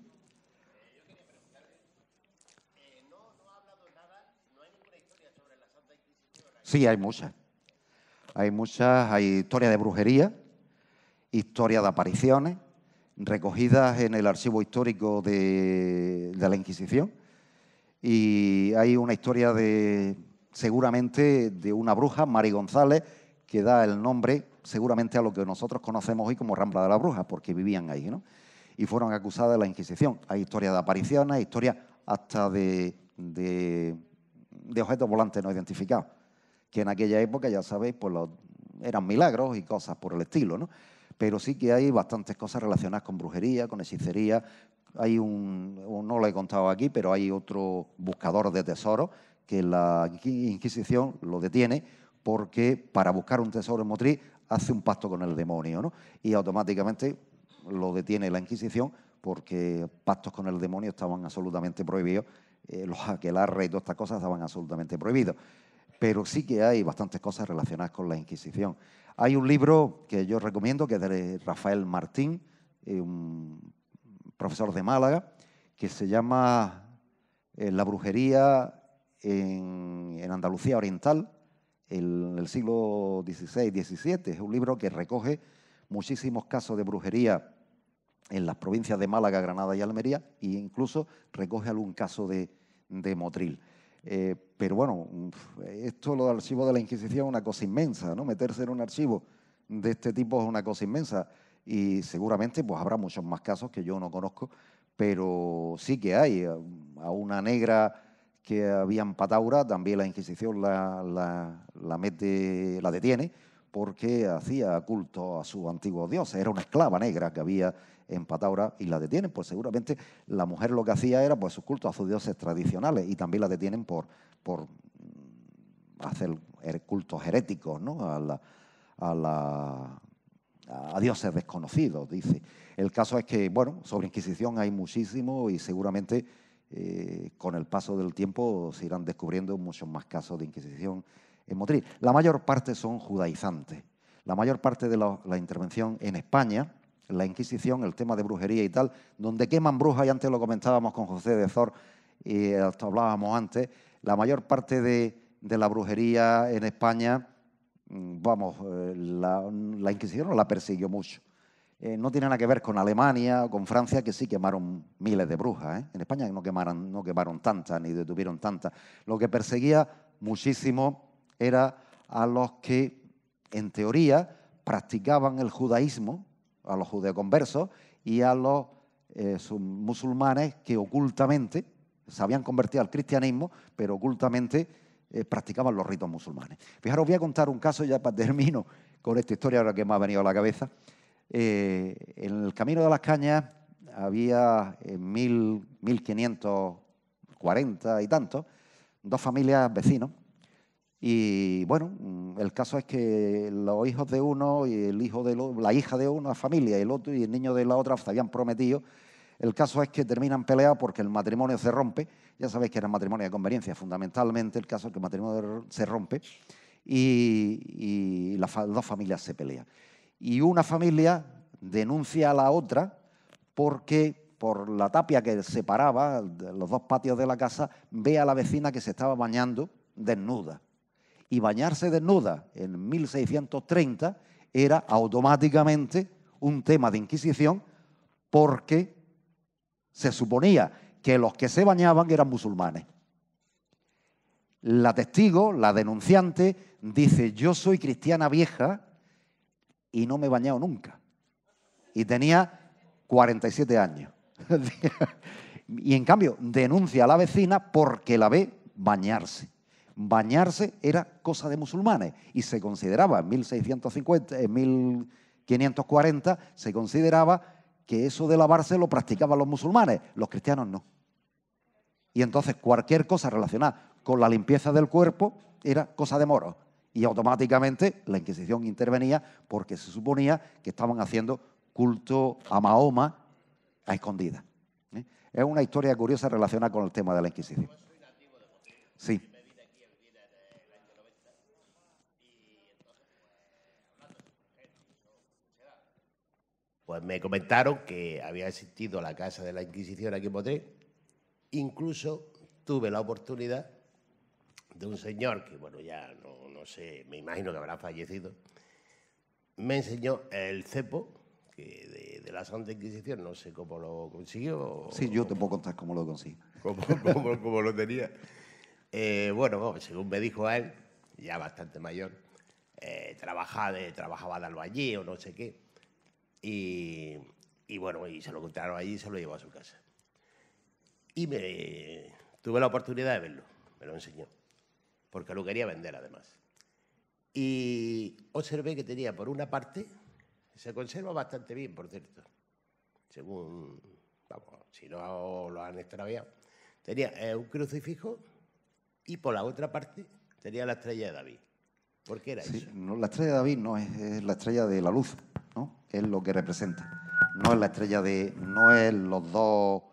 Sí, hay muchas. Hay muchas, hay historias de brujería, historias de apariciones, recogidas en el archivo histórico de la Inquisición. Y hay una historia seguramente de una bruja, Mari González, que da el nombre seguramente a lo que nosotros conocemos hoy como Rambla de la Bruja, porque vivían ahí, ¿no? Y fueron acusadas de la Inquisición. Hay historias de apariciones, historias hasta de objetos volantes no identificados, que en aquella época, ya sabéis, pues eran milagros y cosas por el estilo, ¿no? Pero sí que hay bastantes cosas relacionadas con brujería, con hechicería. Hay no lo he contado aquí, pero hay otro buscador de tesoros que la Inquisición lo detiene porque para buscar un tesoro en Motril hace un pacto con el demonio, ¿no? Y automáticamente lo detiene la Inquisición porque pactos con el demonio estaban absolutamente prohibidos. Los aquelarres y todas estas cosas estaban absolutamente prohibidos. Pero sí que hay bastantes cosas relacionadas con la Inquisición. Hay un libro que yo recomiendo, que es de Rafael Martín, un profesor de Málaga, que se llama La brujería en Andalucía Oriental, en el siglo XVI-XVII. Es un libro que recoge muchísimos casos de brujería en las provincias de Málaga, Granada y Almería, e incluso recoge algún caso de Motril. Pero bueno, esto, lo del archivo de la Inquisición, es una cosa inmensa, ¿no? Meterse en un archivo de este tipo es una cosa inmensa y seguramente pues habrá muchos más casos que yo no conozco, pero sí que hay. A una negra que había en Pataura, también la Inquisición la detiene porque hacía culto a sus antiguos dioses. Era una esclava negra que había en Pataura y la detienen, pues seguramente la mujer lo que hacía era pues sus cultos a sus dioses tradicionales y también la detienen por hacer cultos heréticos, ¿no? a dioses desconocidos, dice. El caso es que, bueno, sobre Inquisición hay muchísimo y seguramente con el paso del tiempo se irán descubriendo muchos más casos de Inquisición en Motril. La mayor parte son judaizantes. La mayor parte de la intervención en España, la Inquisición, el tema de brujería y tal, donde queman brujas, y antes lo comentábamos con José de Zor, y esto hablábamos antes, la mayor parte de la brujería en España, vamos, la Inquisición no la persiguió mucho. No tiene nada que ver con Alemania o con Francia, que sí quemaron miles de brujas. En España no quemaron tantas, ni detuvieron tantas. Lo que perseguía muchísimo era a los que, en teoría, practicaban el judaísmo, a los judeoconversos y a los musulmanes que ocultamente se habían convertido al cristianismo, pero ocultamente practicaban los ritos musulmanes. Fijaros, os voy a contar un caso, ya termino con esta historia ahora que me ha venido a la cabeza. En el Camino de las Cañas había en 1540 y tantos, dos familias vecinos. Y bueno, el caso es que los hijos de uno y la hija de una familia y el otro y el niño de la otra se habían prometido. El caso es que terminan peleados porque el matrimonio se rompe. Ya sabéis que era un matrimonio de conveniencia, fundamentalmente. El caso es que el matrimonio se rompe y las dos familias se pelean. Y una familia denuncia a la otra porque por la tapia que separaba los dos patios de la casa ve a la vecina que se estaba bañando desnuda. Y bañarse desnuda en 1630 era automáticamente un tema de Inquisición porque se suponía que los que se bañaban eran musulmanes. La testigo, la denunciante, dice: yo soy cristiana vieja y no me he bañado nunca. Y tenía 47 años. Y en cambio denuncia a la vecina porque la ve bañarse. Bañarse era cosa de musulmanes y se consideraba en 1540 se consideraba que eso de lavarse lo practicaban los musulmanes, los cristianos no. Y entonces cualquier cosa relacionada con la limpieza del cuerpo era cosa de moros. Y automáticamente la Inquisición intervenía porque se suponía que estaban haciendo culto a Mahoma a escondidas. Es una historia curiosa relacionada con el tema de la Inquisición. Sí. Pues me comentaron que había existido la Casa de la Inquisición aquí en Motril. Incluso tuve la oportunidad de un señor que, bueno, ya no sé, me imagino que habrá fallecido, me enseñó el cepo que de la Santa Inquisición, no sé cómo lo consiguió. Sí, yo te puedo contar cómo lo conseguí. Cómo lo tenía. Bueno, según me dijo él, ya bastante mayor, trabajaba de albañil o no sé qué. Y bueno, y se lo encontraron allí y se lo llevó a su casa. Y tuve la oportunidad de verlo, me lo enseñó, porque lo quería vender además. Y observé que tenía por una parte, se conserva bastante bien, por cierto, según, vamos, si no lo han extraviado, tenía un crucifijo y por la otra parte tenía la estrella de David. ¿Por qué era eso? No, la estrella de David no es la estrella de la luz, ¿no? Es lo que representa. No es la estrella de... No es los dos...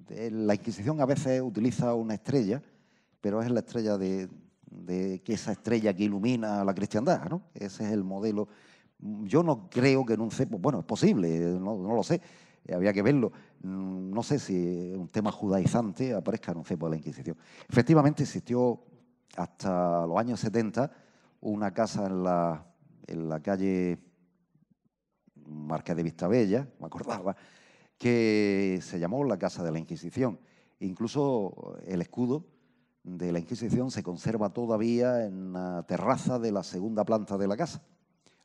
La Inquisición a veces utiliza una estrella, pero es la estrella de que esa estrella que ilumina a la cristiandad, ¿no? Ese es el modelo. Yo no creo que en un cepo... Bueno, es posible, no lo sé. Había que verlo. No sé si un tema judaizante aparezca en un cepo de la Inquisición. Efectivamente existió hasta los años 70 una casa en la calle Marqués de Vistabella, me acordaba, que se llamó la Casa de la Inquisición. Incluso el escudo de la Inquisición se conserva todavía en la terraza de la segunda planta de la casa.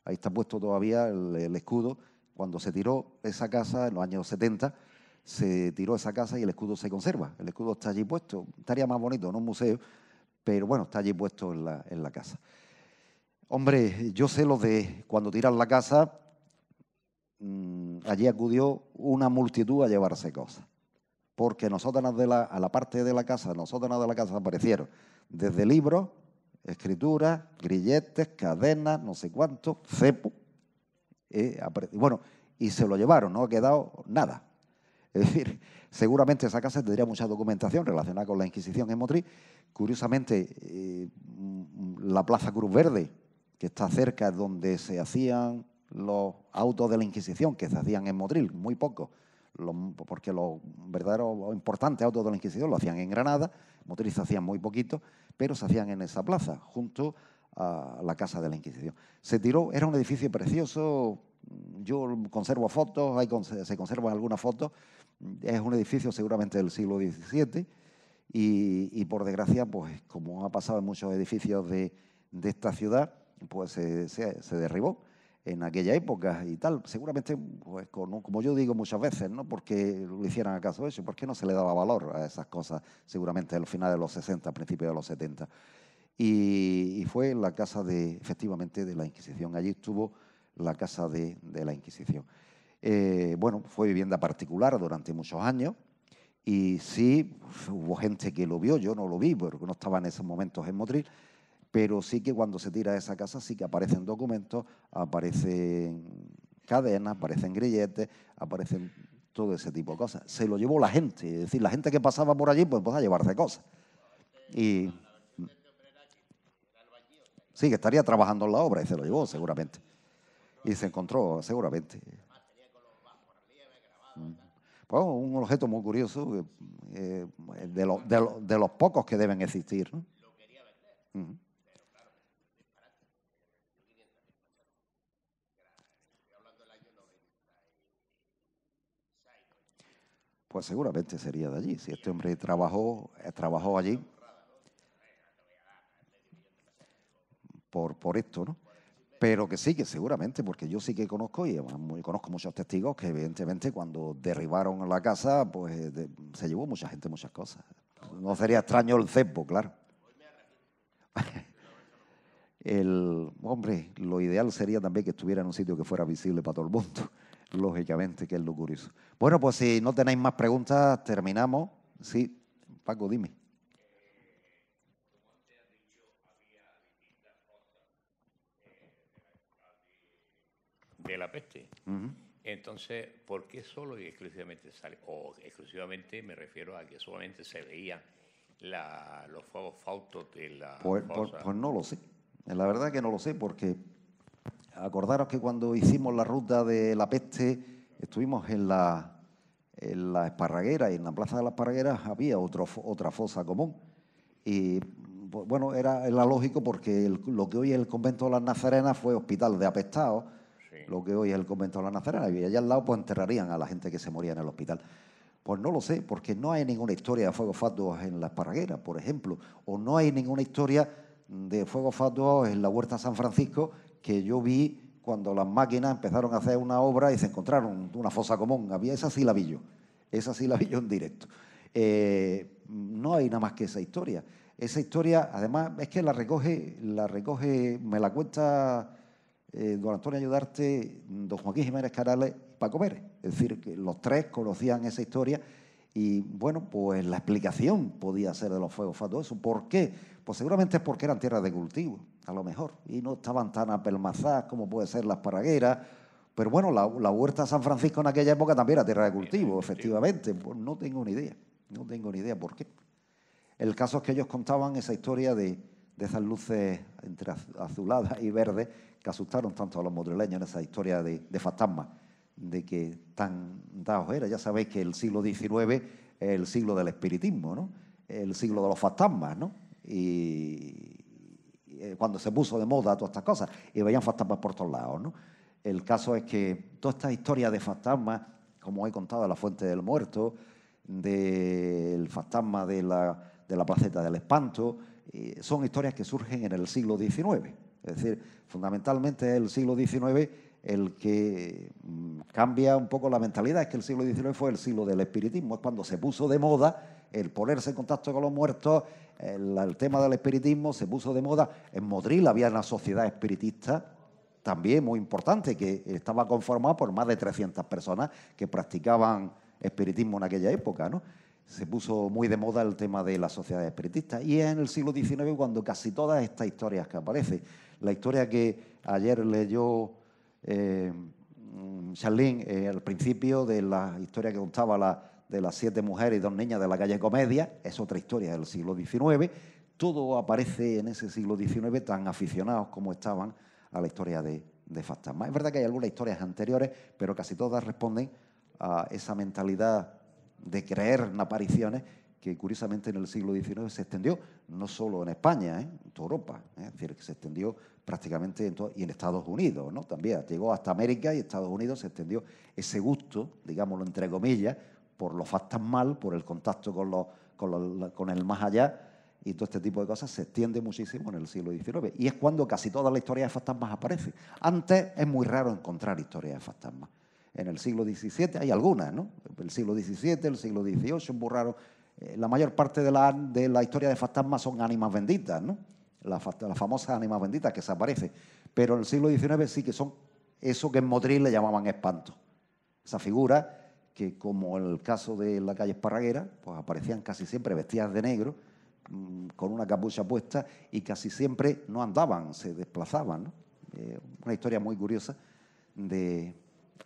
Ahí está puesto todavía el escudo. Cuando se tiró esa casa, en los años 70, se tiró esa casa y el escudo se conserva. El escudo está allí puesto. Estaría más bonito en un museo, pero bueno, está allí puesto en la casa. Hombre, yo sé lo de cuando tiran la casa, allí acudió una multitud a llevarse cosas. Porque a la parte de la casa, nosotros de la casa aparecieron desde libros, escrituras, grilletes, cadenas, no sé cuánto, cepo. Bueno, y se lo llevaron, no ha quedado nada. Es decir, seguramente esa casa tendría mucha documentación relacionada con la Inquisición en Motril. Curiosamente, la Plaza Cruz Verde, que está cerca, es donde se hacían los autos de la Inquisición, que se hacían en Motril, muy pocos, porque los verdaderos importantes autos de la Inquisición lo hacían en Granada, en Motril se hacían muy poquitos, pero se hacían en esa plaza, junto a la Casa de la Inquisición. Se tiró, era un edificio precioso, yo conservo fotos, se conservan algunas fotos, es un edificio seguramente del siglo XVII y por desgracia, pues como ha pasado en muchos edificios de esta ciudad, pues se derribó en aquella época y tal. Seguramente, pues, como yo digo muchas veces, ¿no? Porque le hicieran acaso eso, ¿por qué no se le daba valor a esas cosas? Seguramente a los finales de los 60, principios de los 70. Y fue la casa efectivamente, de la Inquisición. Allí estuvo la casa de la Inquisición. Bueno, fue vivienda particular durante muchos años y sí, hubo gente que lo vio, yo no lo vi porque no estaba en esos momentos en Motril, pero sí que cuando se tira de esa casa sí que aparecen documentos, aparecen cadenas, aparecen grilletes, aparecen todo ese tipo de cosas. Se lo llevó la gente, es decir, la gente que pasaba por allí pues a llevarse cosas. Y sí, que estaría trabajando en la obra y se lo llevó seguramente. Y se encontró seguramente. Pues un objeto muy curioso, de los pocos que deben existir, ¿no? Pues seguramente sería de allí. Si este hombre trabajó allí por esto, ¿no? Pero que sí, que seguramente, porque yo sí que conozco y conozco muchos testigos que evidentemente cuando derribaron la casa, pues se llevó mucha gente muchas cosas. No sería extraño el cepo, claro. Hombre, lo ideal sería también que estuviera en un sitio que fuera visible para todo el mundo, lógicamente, que es lo curioso. Bueno, pues si no tenéis más preguntas, terminamos. Sí, Paco, dime. De la peste. Entonces, ¿por qué solo y exclusivamente sale? O exclusivamente me refiero a que solamente se veían los fuegos fautos de la Pues no lo sé. La verdad que no lo sé porque acordaros que cuando hicimos la ruta de la peste estuvimos en la Esparraguera, y en la Plaza de las Esparragueras había otra fosa común. Y bueno, era lógico porque lo que hoy es el convento de las Nazarenas fue hospital de apestados, sí, lo que hoy es el convento de las Nazarenas, y allá al lado pues enterrarían a la gente que se moría en el hospital. Pues no lo sé, porque no hay ninguna historia de fuegos fatuos en la Esparraguera, por ejemplo, o no hay ninguna historia de fuegos fatuos en la Huerta San Francisco que yo vi cuando las máquinas empezaron a hacer una obra y se encontraron una fosa común. Esa sí la vi yo en directo. No hay nada más que esa historia. Esa historia, además, es que la recoge, me la cuenta don Antonio Ayudarte, don Joaquín Jiménez Carales y Paco Pérez. Es decir, que los tres conocían esa historia y, bueno, pues la explicación podía ser de los fuegos fatuosos. ¿Por qué? Pues seguramente es porque eran tierras de cultivo, a lo mejor, y no estaban tan apelmazadas como puede ser las Esparragueras. Pero bueno, la Huerta San Francisco en aquella época también era tierra de cultivo, efectivamente. Pues no tengo ni idea por qué. El caso es que ellos contaban esa historia de esas luces entre azuladas y verdes que asustaron tanto a los madrileños en esa historia de fantasmas, de que tan dados era. Ya sabéis que el siglo XIX es el siglo del espiritismo, ¿no? El siglo de los fantasmas, ¿no? Y cuando se puso de moda todas estas cosas, y veían fantasmas por todos lados, ¿no? El caso es que toda esta historia de fantasmas, como he contado, la Fuente del Muerto, del fantasma de la Placeta del Espanto, son historias que surgen en el siglo XIX. Es decir, fundamentalmente es el siglo XIX el que cambia un poco la mentalidad. Es que el siglo XIX fue el siglo del espiritismo, es cuando se puso de moda el ponerse en contacto con los muertos. El tema del espiritismo se puso de moda. En Motril había una sociedad espiritista también muy importante, que estaba conformada por más de 300 personas que practicaban espiritismo en aquella época, ¿no? Se puso muy de moda el tema de la sociedad espiritista, y es en el siglo XIX cuando casi todas estas historias que aparecen. La historia que ayer leyó Charlín al principio, de la historia que contaba de las 7 mujeres y 2 niñas de la calle Comedia, es otra historia del siglo XIX. Todo aparece en ese siglo XIX, tan aficionados como estaban a la historia de fantasmas. Es verdad que hay algunas historias anteriores, pero casi todas responden a esa mentalidad de creer en apariciones que curiosamente en el siglo XIX se extendió, no solo en España, en toda Europa, es decir, que se extendió prácticamente y en Estados Unidos, ¿no? También llegó hasta América, y Estados Unidos se extendió ese gusto, digámoslo entre comillas, por lo fantasmal, por el contacto con el más allá, y todo este tipo de cosas se extiende muchísimo en el siglo XIX. Y es cuando casi toda la historia de fantasmas aparece. Antes es muy raro encontrar historias de fantasmas. En el siglo XVII hay algunas, ¿no? El siglo XVII, el siglo XVIII es muy raro. La mayor parte de la historia de fantasmas son ánimas benditas, ¿no? Las famosas ánimas benditas que se aparecen. Pero en el siglo XIX sí que son eso que en Motril le llamaban espanto. Esa figura que, como en el caso de la calle Esparraguera, pues aparecían casi siempre vestidas de negro, con una capucha puesta, y casi siempre no andaban, se desplazaban, ¿no? Una historia muy curiosa de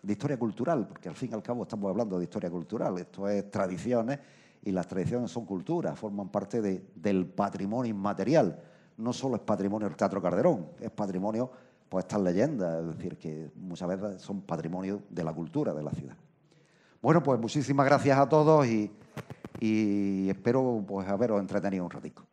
historia cultural, porque al fin y al cabo estamos hablando de historia cultural. Esto es tradiciones, y las tradiciones son culturas, forman parte del patrimonio inmaterial. No solo es patrimonio el Teatro Calderón, es patrimonio, pues, estas leyendas, es decir, que muchas veces son patrimonio de la cultura de la ciudad. Bueno, pues muchísimas gracias a todos, y espero, pues, haberos entretenido un ratico.